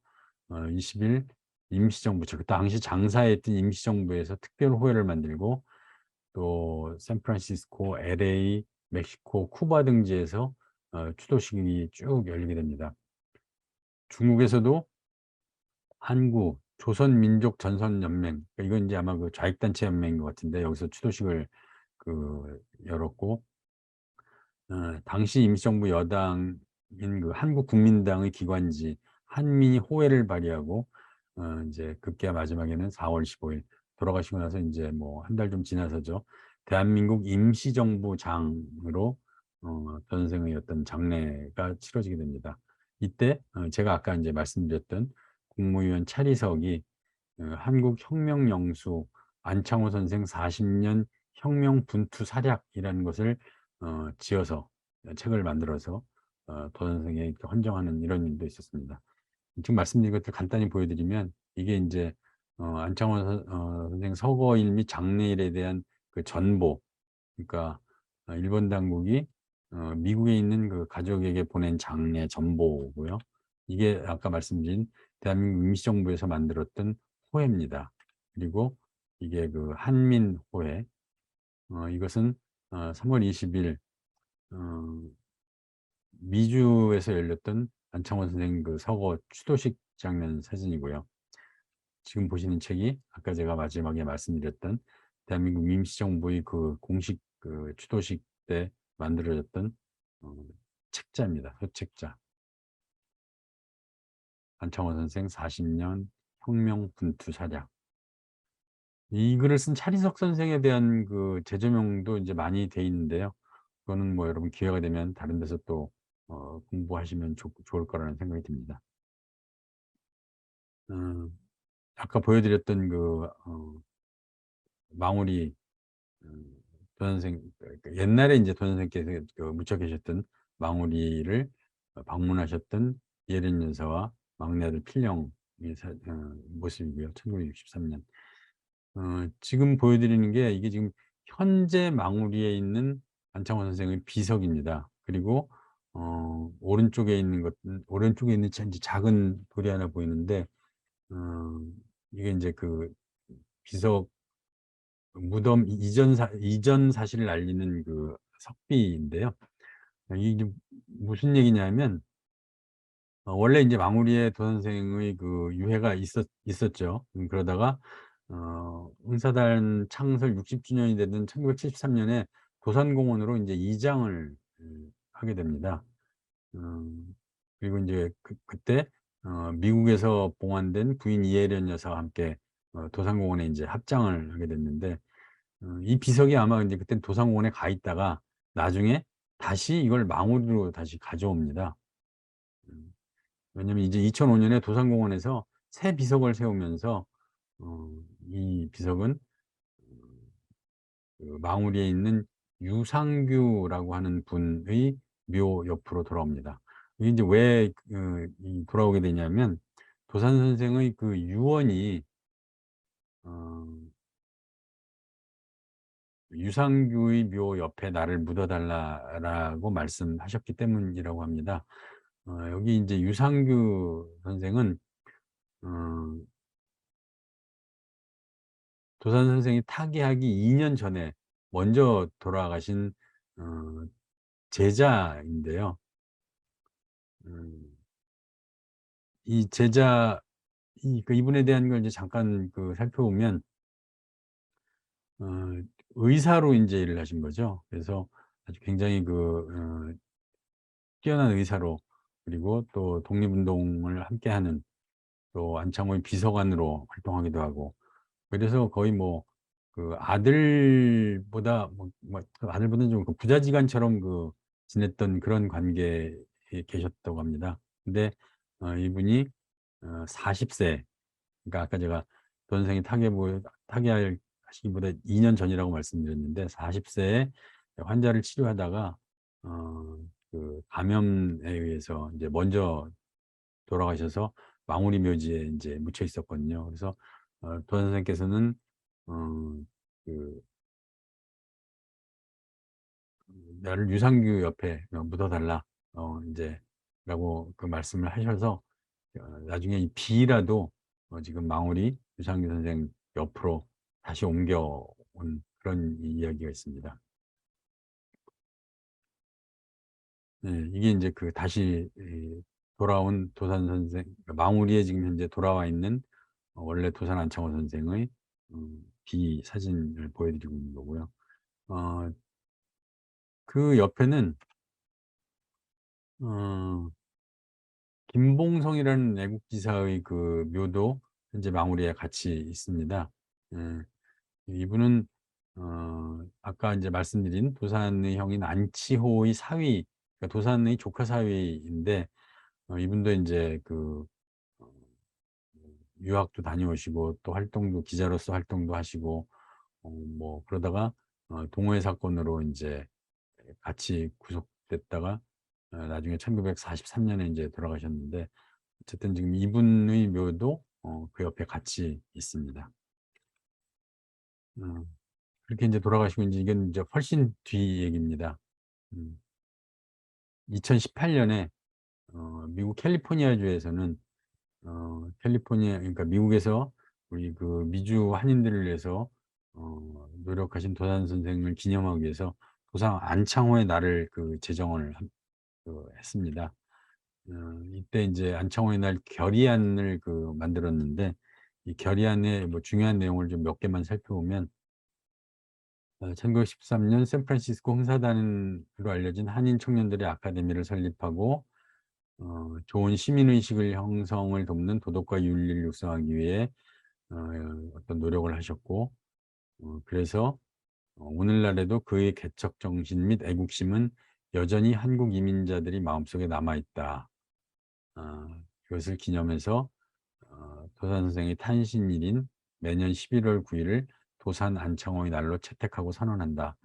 20일 임시정부, 그 당시 장사에 있던 임시정부에서 특별호회를 만들고, 또 샌프란시스코, LA, 멕시코, 쿠바 등지에서 추도식이 쭉 열리게 됩니다. 중국에서도 한국 조선민족전선연맹, 그러니까 이건 인제 아마 좌익단체 연맹인 것 같은데, 여기서 추도식을 열었고, 당시 임시정부 여당인 한국국민당의 기관지 한민이 호회를 발의하고 인제 급기야 마지막에는 4월 15일 돌아가시고 나서 인제 뭐 한 달 좀 지나서죠. 대한민국 임시정부장으로 전 선생의 어떤 장례가 치러지게 됩니다. 이때 제가 아까 인제 말씀드렸던 국무위원 차리석이 한국혁명영수 안창호 선생 40년 혁명 분투 사략이라는 것을 지어서 책을 만들어서 도 선생에 이렇게 헌정하는 이런 일도 있었습니다. 지금 말씀드린 것들 간단히 보여드리면, 이게 인제 안창호 선생 서거일 및 장례일에 대한 전보, 그러니까 일본 당국이 미국에 있는 가족에게 보낸 장례 전보고요. 이게 아까 말씀드린 대한민국 임시정부에서 만들었던 호회입니다. 그리고 이게 한민호회, 이것은 3월 20일 미주에서 열렸던 안창호 선생 서거 추도식 장면 사진이고요. 지금 보시는 책이 아까 제가 마지막에 말씀드렸던 대한민국 임시정부의 공식 추도식 때 만들어졌던 책자입니다. 소책자. 안창호 선생 40년 혁명 분투 사략. 이 글을 쓴 차리석 선생에 대한 재조명도 이제 많이 돼 있는데요. 그거는 뭐 여러분 기회가 되면 다른 데서 또 공부하시면 좋을 거라는 생각이 듭니다. 음 아까 보여드렸던 망우리 도 선생, 옛날에 인제 도 선생께서 묻혀 계셨던 망우리를 방문하셨던 예련 여사와 막내 아들 필령의 모습이고요. 1963 년. 지금 보여드리는 게, 이게 지금 현재 망우리에 있는 안창호 선생의 비석입니다. 그리고 오른쪽에 있는 인제 작은 돌이 하나 보이는데, 어 이게 인제 비석 무덤 이전 사실을 알리는 석비인데요. 이게 무슨 얘기냐면, 원래 인제 망우리에 도 선생의 유해가 있었죠. 그러다가 응사단 창설 60주년이 되던 1973년에 도산공원으로 이제 이장을 하게 됩니다. 그리고 이제 그때 미국에서 봉환된 부인 이혜련 여사와 함께 도산공원에 이제 합장을 하게 됐는데, 이 비석이 아마 이제 그때 도산공원에 가 있다가 나중에 다시 이걸 망우리로 다시 가져옵니다. 왜냐면 이제 2005년에 도산공원에서 새 비석을 세우면서 이 비석은 그 망우리에 있는 유상규라고 하는 분의 묘 옆으로 돌아옵니다. 이게 이제 왜 돌아오게 되냐면, 도산 선생의 그 유언이 유상규의 묘 옆에 나를 묻어달라라고 말씀하셨기 때문이라고 합니다. 여기 이제 유상규 선생은 도산 선생이 타계하기 2년 전에 먼저 돌아가신 제자인데요. 이 제자, 이분에 대한 걸 이제 잠깐 살펴보면, 어, 의사로 이제 일을 하신 거죠. 그래서 아주 굉장히 뛰어난 의사로, 그리고 또 독립운동을 함께하는, 또 안창호의 비서관으로 활동하기도 하고, 그래서 거의 뭐 아들보다 아들보다는 좀 부자지간처럼 지냈던 그런 관계에 계셨다고 합니다. 근데 이분이 40세, 그러니까 아까 제가 도 선생이 타계하시기보다 2년 전이라고 말씀드렸는데, 40세에 환자를 치료하다가 감염에 의해서 이제 먼저 돌아가셔서 망우리 묘지에 이제 묻혀 있었거든요. 그래서 도 선생께서는 그 나를 유상규 옆에 묻어달라, 이제 라고 말씀을 하셔서 나중에 이 비라도 지금 망우리 유상규 선생 옆으로 다시 옮겨온 그런 이야기가 있습니다. 네, 이게 이제 다시 돌아온 도산 선생, 망우리에 지금 현재 돌아와 있는 원래 도산 안창호 선생의 비 사진을 보여드리고 있는 거고요. 그 옆에는 김봉성이라는 애국지사의 묘도 현재 망우리에 같이 있습니다. 예, 이분은 아까 이제 말씀드린 도산의 형인 안치호의 사위, 그러니까 도산의 조카 사위인데, 이분도 이제 어, 유학도 다녀오시고 또 활동도, 기자로서 활동도 하시고 뭐 그러다가 동호회 사건으로 이제 같이 구속됐다가 나중에 1943년에 이제 돌아가셨는데, 어쨌든 지금 이분의 묘도 그 옆에 같이 있습니다. 그렇게 이제 돌아가시고, 이제 이건 이제 훨씬 뒤 얘기입니다. 2018년에 미국 캘리포니아주에서는 캘리포니아, 그러니까 미국에서 우리 미주 한인들을 위해서 노력하신 도산 선생을 기념하기 위해서 도산 안창호의 날을 제정을 했습니다. 이때 이제 안창호의 날 결의안을 만들었는데, 이 결의안의 뭐 중요한 내용을 좀 몇 개만 살펴보면, 1913년 샌프란시스코 흥사단으로 알려진 한인 청년들의 아카데미를 설립하고 좋은 시민의식을 형성을 돕는 도덕과 윤리를 육성하기 위해 어떤 노력을 하셨고, 그래서 오늘날에도 그의 개척 정신 및 애국심은 여전히 한국 이민자들이 마음속에 남아있다. 그것을 기념해서 도산 선생의 탄신일인 매년 11월 9일을 도산 안창호의 날로 채택하고 선언한다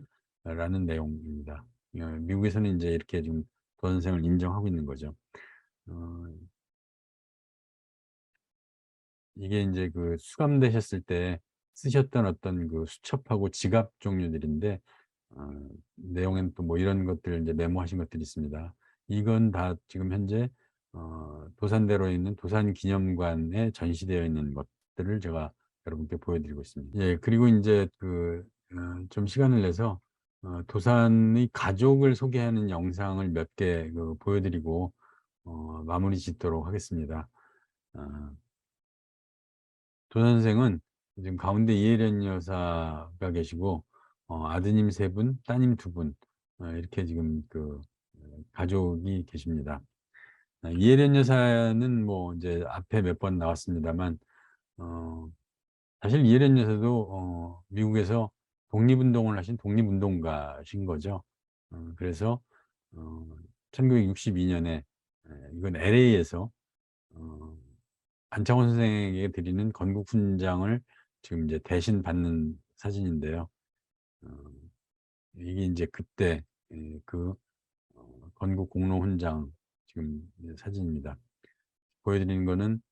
라는 내용입니다. 미국에서는 이제 이렇게 좀 도산 선생을 인정하고 있는 거죠. 이게 이제 수감되셨을 때 쓰셨던 어떤 수첩하고 지갑 종류들인데, 내용에는 또 뭐 이런 것들 이제 메모하신 것들이 있습니다. 이건 다 지금 현재 도산대로에 있는 도산기념관에 전시되어 있는 것들을 제가 여러분께 보여드리고 있습니다. 예, 그리고 이제 좀 시간을 내서 도산의 가족을 소개하는 영상을 몇 개 보여드리고 마무리 짓도록 하겠습니다. 도 선생은 지금 가운데 이혜련 여사가 계시고, 아드님 3분, 따님 2분, 이렇게 지금 가족이 계십니다. 이혜련 여사는 뭐 이제 앞에 몇 번 나왔습니다만, 어, 사실 이혜련 여사도 미국에서 독립운동을 하신 독립운동가신 거죠. 그래서 1962년에 이건 LA에서 안창호 선생에게 드리는 건국 훈장을 지금 이제 대신 받는 사진인데요. 어, 이게 이제 그때 건국 공로 훈장 지금 사진입니다. 보여드리는 거는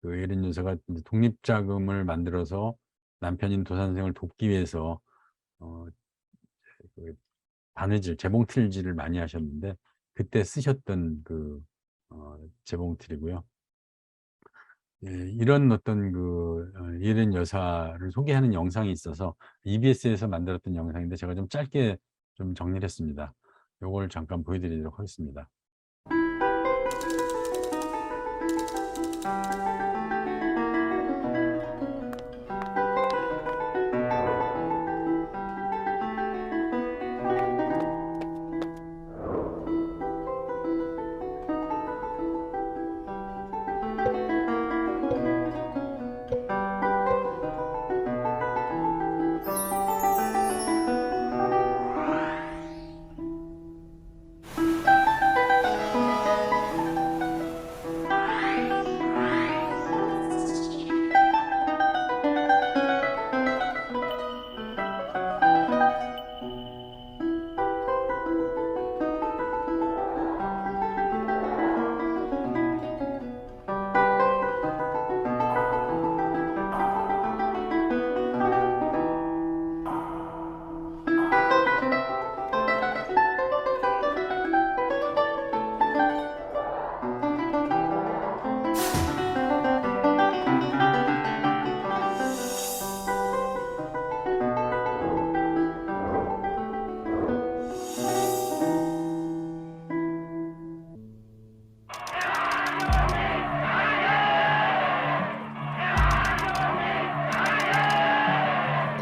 예린 여사가 독립자금을 만들어서 남편인 도산생을 돕기 위해서 바느질, 재봉틀질을 많이 하셨는데 그때 쓰셨던 재봉틀이고요. 이런 어떤 예린 여사를 소개하는 영상이 있어서 EBS에서 만들었던 영상인데 제가 좀 짧게 좀 정리를 했습니다. 이걸 잠깐 보여드리도록 하겠습니다.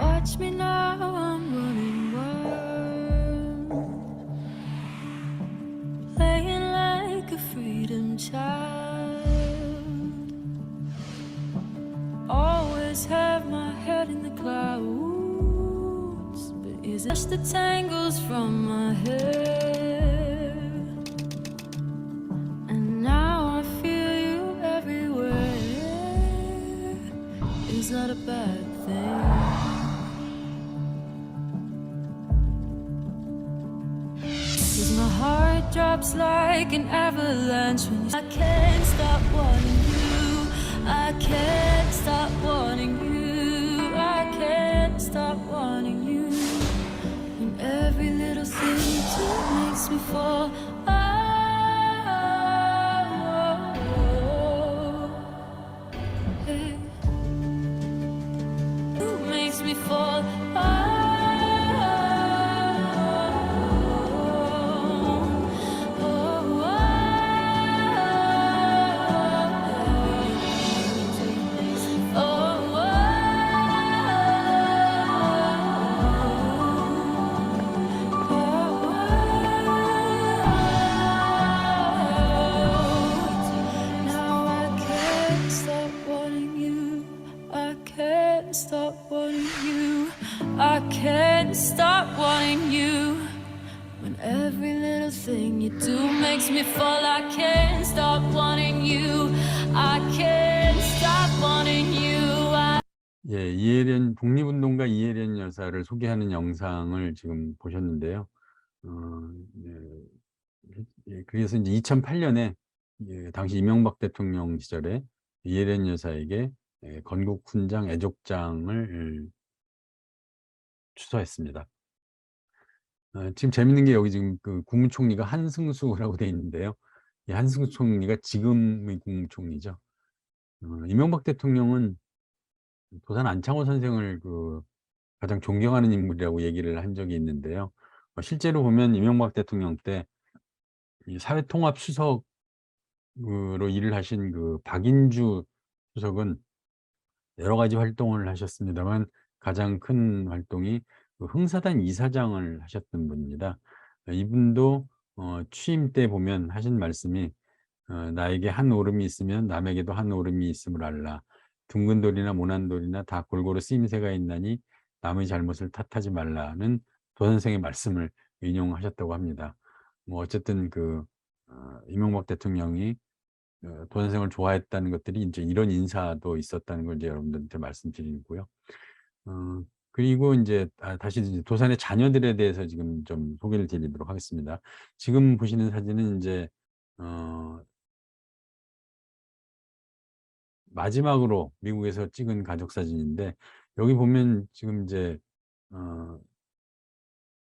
Watch me now, I'm running wild, playing like a freedom child. Always have my head in the clouds, but is it just the tangles from my hair? And now I feel you everywhere. Is that a bad thing? Cause my heart drops like an avalanche when I can't stop wanting you. I can't stop wanting you. I can't stop wanting you. And every little thing you do makes me fall. Hey. It makes me fall. Now I can't stop wanting you. I can't stop wanting you. I can't stop wanting you. When every little thing you do makes me fall, I can't stop wanting you. I can't stop wanting you. 예, 독립운동가 이혜련 여사를 소개하는 영상을 지금 보셨는데요. 그래서 이제 2008년에 당시 이명박 대통령 시절에 이혜련 여사에게 건국 훈장 애족장을 추서했습니다. 지금 재밌는 게 여기 지금 국무총리가 한승수라고 돼 있는데요. 이 한승수 총리가 지금의 국무총리죠. 이명박 대통령은 도산 안창호 선생을 가장 존경하는 인물이라고 얘기를 한 적이 있는데요. 실제로 보면 이명박 대통령 때 이 사회통합 수석으로 일을 하신 박인주 수석은 여러 가지 활동을 하셨습니다만 가장 큰 활동이 그 흥사단 이사장을 하셨던 분입니다. 이분도 취임 때 보면 하신 말씀이 나에게 한 오름이 있으면 남에게도 한 오름이 있음을 알라. 둥근 돌이나 모난 돌이나 다 골고루 쓰임새가 있나니 남의 잘못을 탓하지 말라는 도 선생의 말씀을 인용하셨다고 합니다. 뭐 어쨌든 이명박 대통령이 도 선생을 좋아했다는 것들이 이제 이런 인사도 있었다는 걸 이제 여러분들한테 말씀드리고요. 그리고 이제 다시 이제 도산의 자녀들에 대해서 지금 좀 소개를 드리도록 하겠습니다. 지금 보시는 사진은 이제 마지막으로 미국에서 찍은 가족 사진인데, 여기 보면 지금 이제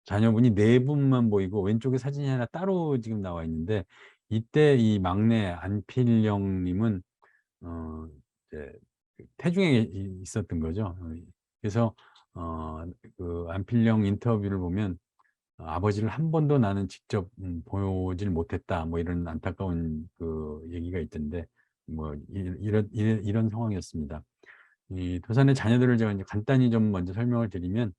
자녀분이 4분만 보이고 왼쪽에 사진이 하나 따로 지금 나와 있는데, 이때 이 막내 안필영님은 이제 태중에 있었던 거죠. 그래서 그 안필영 인터뷰를 보면 아버지를 한 번도 나는 직접 보질 못했다, 뭐 이런 안타까운 그 얘기가 있던데, 뭐 이런 상황이었습니다. 이 도산의 자녀들을 제가 이제 간단히 좀 먼저 설명을 드리면,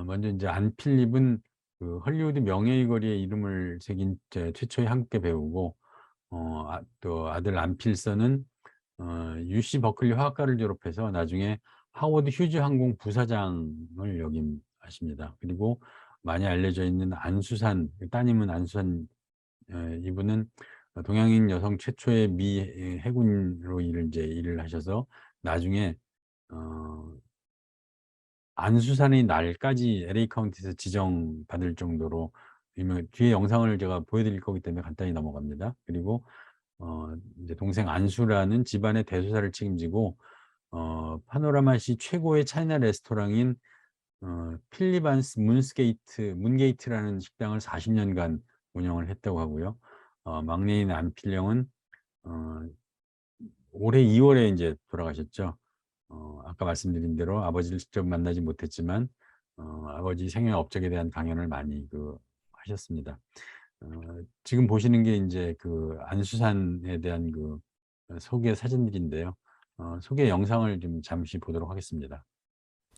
먼저 이제 안필립은 그 헐리우드 명예의 거리에 이름을 새긴 최초의 한국계 배우고, 또 아들 안필선은 UC 버클리 화학과를 졸업해서 나중에 하워드 휴즈 항공 부사장을 역임하십니다. 그리고 많이 알려져 있는 안수산, 따님은 안수산, 이분은 동양인 여성 최초의 미 해군으로 일을 하셔서 나중에 안수산의 날까지 LA 카운티에서 지정받을 정도로 뒤에 영상을 제가 보여드릴 거기 때문에 간단히 넘어갑니다. 그리고 이제 동생 안수라는 집안의 대소사를 책임지고 파노라마시 최고의 차이나 레스토랑인 필리반스 문게이트라는 식당을 40년간 운영을 했다고 하고요. 막내인 안필영은 올해 2월에 이제 돌아가셨죠. 아까 말씀드린 대로 아버지를 직접 만나지 못했지만 아버지 생애 업적에 대한 강연을 많이 하셨습니다. 지금 보시는 게 이제 그 안수산에 대한 그 소개 사진들인데요. 소개 영상을 좀 잠시 보도록 하겠습니다.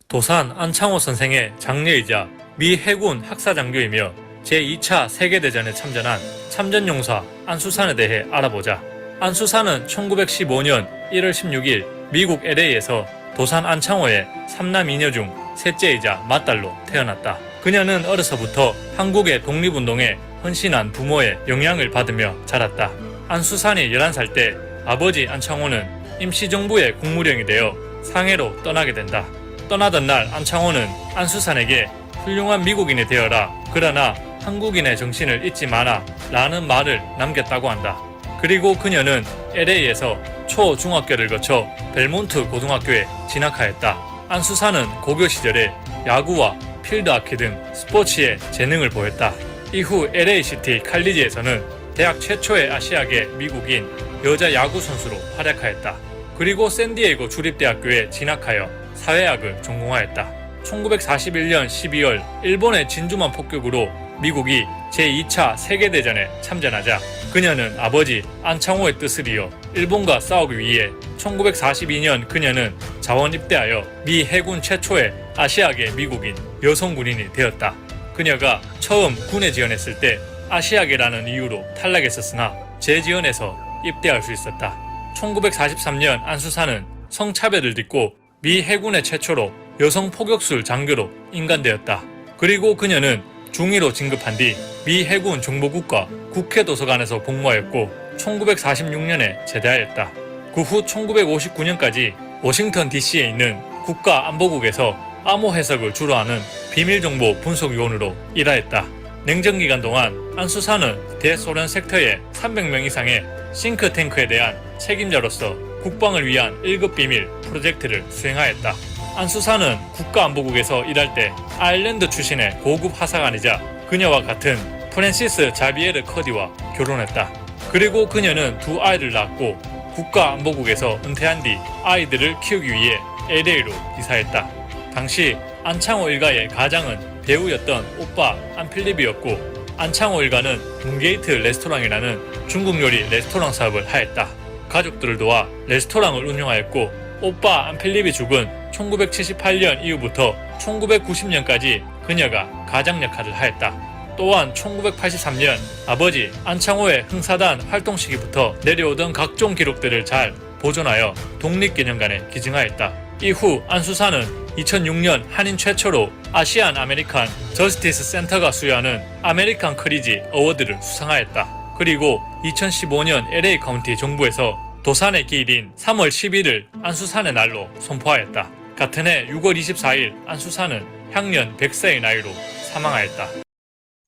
도산 안창호 선생의 장녀이자 미 해군 학사장교이며 제2차 세계대전에 참전한 참전용사 안수산에 대해 알아보자. 안수산은 1915년 1월 16일 미국 LA에서 도산 안창호의 3남 2녀 중 셋째이자 맏딸로 태어났다. 그녀는 어려서부터 한국의 독립운동에 헌신한 부모의 영향을 받으며 자랐다. 안수산이 11살 때 아버지 안창호는 임시정부의 국무령이 되어 상해로 떠나게 된다. 떠나던 날 안창호는 안수산에게 훌륭한 미국인이 되어라, 그러나 한국인의 정신을 잊지 마라 라는 말을 남겼다고 한다. 그리고 그녀는 LA에서 초중학교를 거쳐 벨몬트 고등학교에 진학하였다. 안수산은 고교 시절에 야구와 필드하키 등 스포츠에 재능을 보였다. 이후 LA시티 칼리지에서는 대학 최초의 아시아계 미국인 여자 야구 선수로 활약하였다. 그리고 샌디에이고 주립대학교에 진학하여 사회학을 전공하였다. 1941년 12월 일본의 진주만 폭격으로 미국이 제2차 세계대전에 참전하자 그녀는 아버지 안창호의 뜻을 이어 일본과 싸우기 위해 1942년 그녀는 자원 입대하여 미 해군 최초의 아시아계 미국인 여성 군인이 되었다. 그녀가 처음 군에 지원했을 때 아시아계라는 이유로 탈락했었으나 재지원해서 입대할 수 있었다. 1943년 안수산은 성차별을 딛고 미 해군의 최초로 여성 포격술 장교로 인간되었다. 그리고 그녀는 중위로 진급한 뒤 미 해군 정보국과 국회도서관에서 복무하였고 1946년에 제대하였다. 그 후 1959년까지 워싱턴 DC에 있는 국가안보국에서 암호 해석을 주로 하는 비밀정보 분석요원으로 일하였다. 냉전기간 동안 안수산은 대소련 섹터의 300명 이상의 싱크탱크에 대한 책임자로서 국방을 위한 1급 비밀 프로젝트를 수행하였다. 안수산은 국가안보국에서 일할 때 아일랜드 출신의 고급 하사관이자 그녀와 같은 프랜시스 자비에르 커디와 결혼했다. 그리고 그녀는 2아이를 낳았고 국가안보국에서 은퇴한 뒤 아이들을 키우기 위해 LA로 이사했다. 당시 안창호 일가의 가장은 배우였던 오빠 안필립이었고 안창호 일가는 문게이트 레스토랑이라는 중국 요리 레스토랑 사업을 하였다. 가족들을 도와 레스토랑을 운영하였고 오빠 안필립이 죽은 1978년 이후부터 1990년까지 그녀가 가장 역할을 하였다. 또한 1983년 아버지 안창호의 흥사단 활동 시기부터 내려오던 각종 기록들을 잘 보존하여 독립기념관에 기증하였다. 이후 안수사는 2006년 한인 최초로 아시안 아메리칸 저스티스 센터가 수여하는 아메리칸 커리지 어워드를 수상하였다. 그리고 2015년 LA 카운티 정부에서 도산의 기일인 3월 10일을 안수산의 날로 선포하였다. 같은 해 6월 24일 안수산은 향년 100세의 나이로 사망하였다.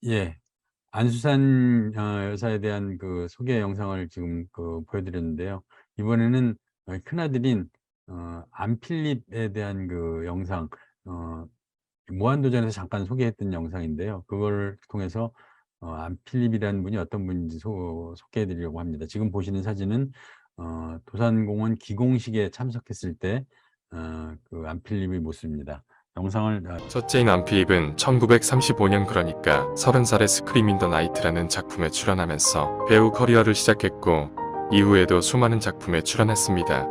예, 안수산 여사에 대한 그 소개 영상을 지금 보여드렸는데요. 이번에는 큰아들인 안필립에 대한 그 영상, 무한도전에서 잠깐 소개했던 영상인데요. 그걸 통해서 안필립이라는 분이 어떤 분인지 소개해드리려고 합니다. 지금 보시는 사진은 도산공원 기공식에 참석했을 때 그 안필립의 모습입니다. 영상을 첫째인 안필립은 1935년 그러니까 30살에 스크림 인 더 나이트라는 작품에 출연하면서 배우 커리어를 시작했고 이후에도 수많은 작품에 출연했습니다.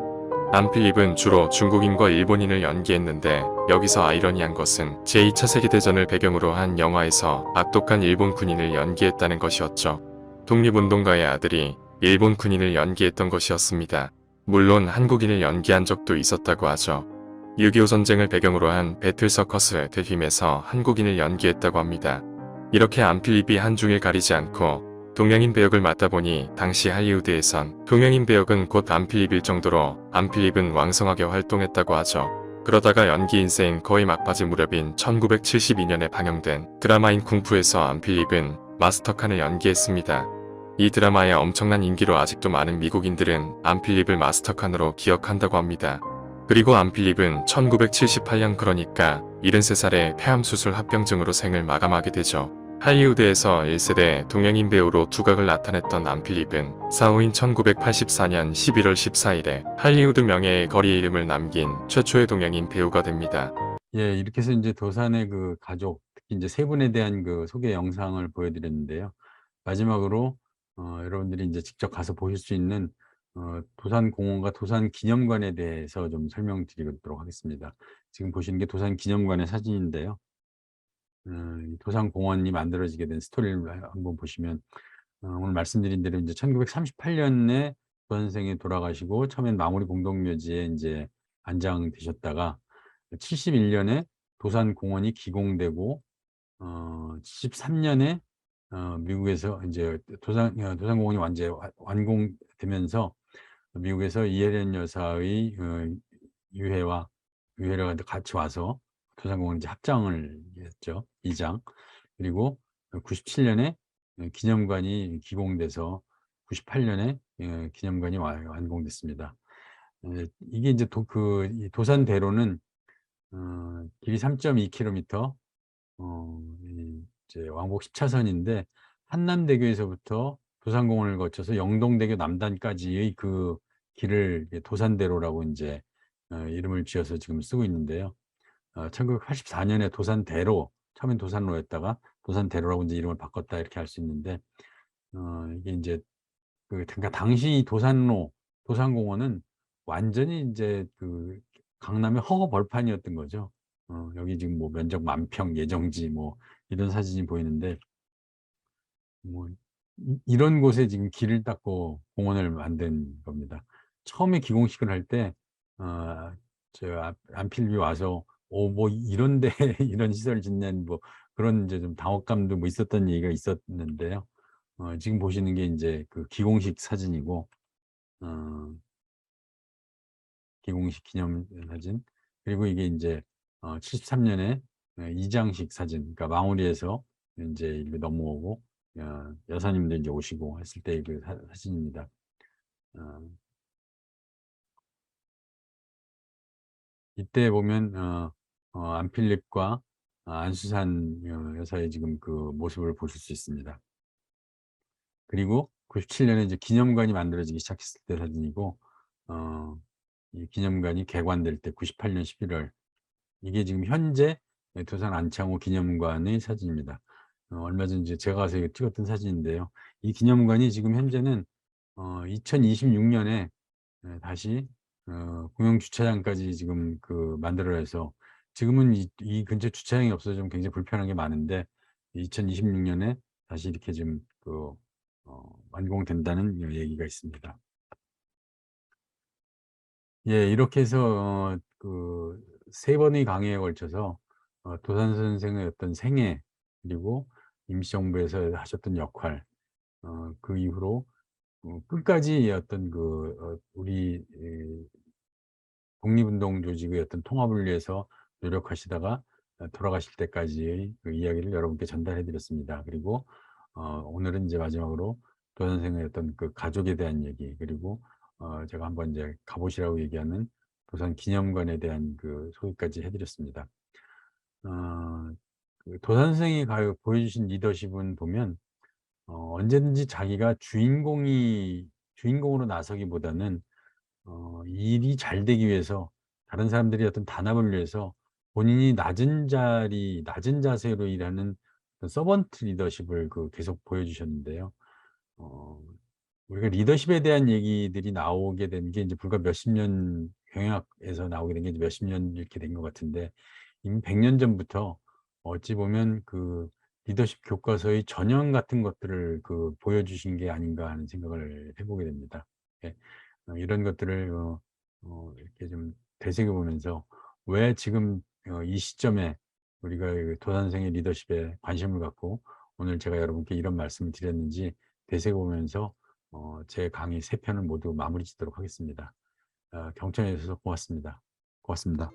안필립은 주로 중국인과 일본인을 연기했는데 여기서 아이러니한 것은 제2차 세계대전을 배경으로 한 영화에서 악독한 일본 군인을 연기했다는 것이었죠. 독립운동가의 아들이 일본 군인을 연기했던 것이었습니다. 물론 한국인을 연기한 적도 있었다고 하죠. 6.25 전쟁을 배경으로 한 배틀 서커스 대힘에서 한국인을 연기했다고 합니다. 이렇게 안필립이 한중을 가리지 않고 동양인 배역을 맡다 보니 당시 할리우드에선 동양인 배역은 곧 안필립일 정도로 안필립은 왕성하게 활동했다고 하죠. 그러다가 연기 인생 거의 막바지 무렵인 1972년에 방영된 드라마인 궁푸에서 안필립은 마스터 칸을 연기했습니다. 이 드라마의 엄청난 인기로 아직도 많은 미국인들은 안필립을 마스터 칸으로 기억한다고 합니다. 그리고 안필립은 1978년 그러니까 73살에 폐암수술 합병증으로 생을 마감하게 되죠. 할리우드에서 1세대 동양인 배우로 두각을 나타냈던 안필립은 사후인 1984년 11월 14일에 할리우드 명예의 거리에 이름을 남긴 최초의 동양인 배우가 됩니다. 예, 이렇게 해서 이제 도산의 그 가족, 특히 이제 세 분에 대한 그 소개 영상을 보여드렸는데요. 마지막으로 여러분들이 이제 직접 가서 보실 수 있는 도산공원과 도산기념관에 대해서 좀 설명드리도록 하겠습니다. 지금 보시는 게 도산기념관의 사진인데요. 이 도산공원이 만들어지게 된 스토리를 한번 보시면 오늘 말씀드린 대로 이제 1938년에 도산생이 돌아가시고 처음엔 마무리 공동묘지에 이제 안장되셨다가 71년에 도산공원이 기공되고 73년에 미국에서 이제 도산공원이 완공되면서 미국에서 이혜련 여사의 유해와 같이 와서 도산공원 이제 합장을 했죠. 2장. 그리고 97년에 기념관이 기공돼서 98년에 기념관이 완공됐습니다. 이게 이제 이 도산대로는 길이 3.2km, 이제 왕복 10차선인데 한남대교에서부터 도산공원을 거쳐서 영동대교 남단까지의 그 길을 도산대로라고 이제 이름을 지어서 지금 쓰고 있는데요. 1984년에 도산대로, 처음엔 도산로였다가 도산대로라고 이제 이름을 바꿨다 이렇게 할 수 있는데 이게 이제 그러니까 당시 도산공원은 완전히 이제 그 강남의 허허 벌판이었던 거죠. 여기 지금 뭐 면적 만평 예정지 뭐 이런 사진이 보이는데 뭐 이런 곳에 지금 길을 닦고 공원을 만든 겁니다. 처음에 기공식을 할 때 저 안필립이 와서 뭐 이런데 이런 시설을 짓는 뭐 그런 이제 좀 당혹감도 뭐 있었던 얘기가 있었는데요. 지금 보시는 게 이제 그 기공식 사진이고 기공식 기념 사진, 그리고 이게 이제 73년에 이장식 사진, 그러니까 마무리에서 이제 넘어오고 여사님들 이제 오시고 했을 때 그 사진입니다. 이때 보면 안필립과 안수산 여사의 지금 그 모습을 보실 수 있습니다. 그리고 97년에 이제 기념관이 만들어지기 시작했을 때 사진이고 이 기념관이 개관될 때 98년 11월, 이게 지금 현재 도산 안창호 기념관의 사진입니다. 얼마 전 이제 제가 가서 찍었던 사진인데요. 이 기념관이 지금 현재는 2026년에 다시 공영 주차장까지 지금 만들어내서 지금은 이 근처 주차장이 없어서 좀 굉장히 불편한 게 많은데 2026년에 다시 이렇게 좀 완공된다는 얘기가 있습니다. 예, 이렇게 해서 세 번의 강의에 걸쳐서 도산 선생의 어떤 생애 그리고 임시정부에서 하셨던 역할, 그 이후로 끝까지 어떤 우리 독립운동 조직의 어떤 통합을 위해서 노력하시다가 돌아가실 때까지의 그 이야기를 여러분께 전달해 드렸습니다. 그리고 오늘은 이제 마지막으로 도 선생의 어떤 그 가족에 대한 얘기, 그리고 제가 한번 이제 가보시라고 얘기하는 도산 기념관에 대한 그 소개까지 해드렸습니다. 도 선생이 보여주신 리더십은 보면 언제든지 자기가 주인공으로 나서기보다는 일이 잘 되기 위해서 다른 사람들이 어떤 단합을 위해서 본인이 낮은 자세로 일하는 서번트 리더십을 계속 보여주셨는데요. 우리가 리더십에 대한 얘기들이 나오게 된 게 이제 불과 몇십 년, 경영학에서 나오게 된 게 이제 몇십 년 이렇게 된 것 같은데, 이미 100년 전부터 어찌 보면 리더십 교과서의 전형 같은 것들을 보여주신 게 아닌가 하는 생각을 해보게 됩니다. 예. 이런 것들을 이렇게 좀 되새겨보면서 왜 지금 이 시점에 우리가 도 선생의 리더십에 관심을 갖고 오늘 제가 여러분께 이런 말씀을 드렸는지 되새겨보면서 제 강의 3편을 모두 마무리 짓도록 하겠습니다. 경청해 주셔서 고맙습니다. 고맙습니다.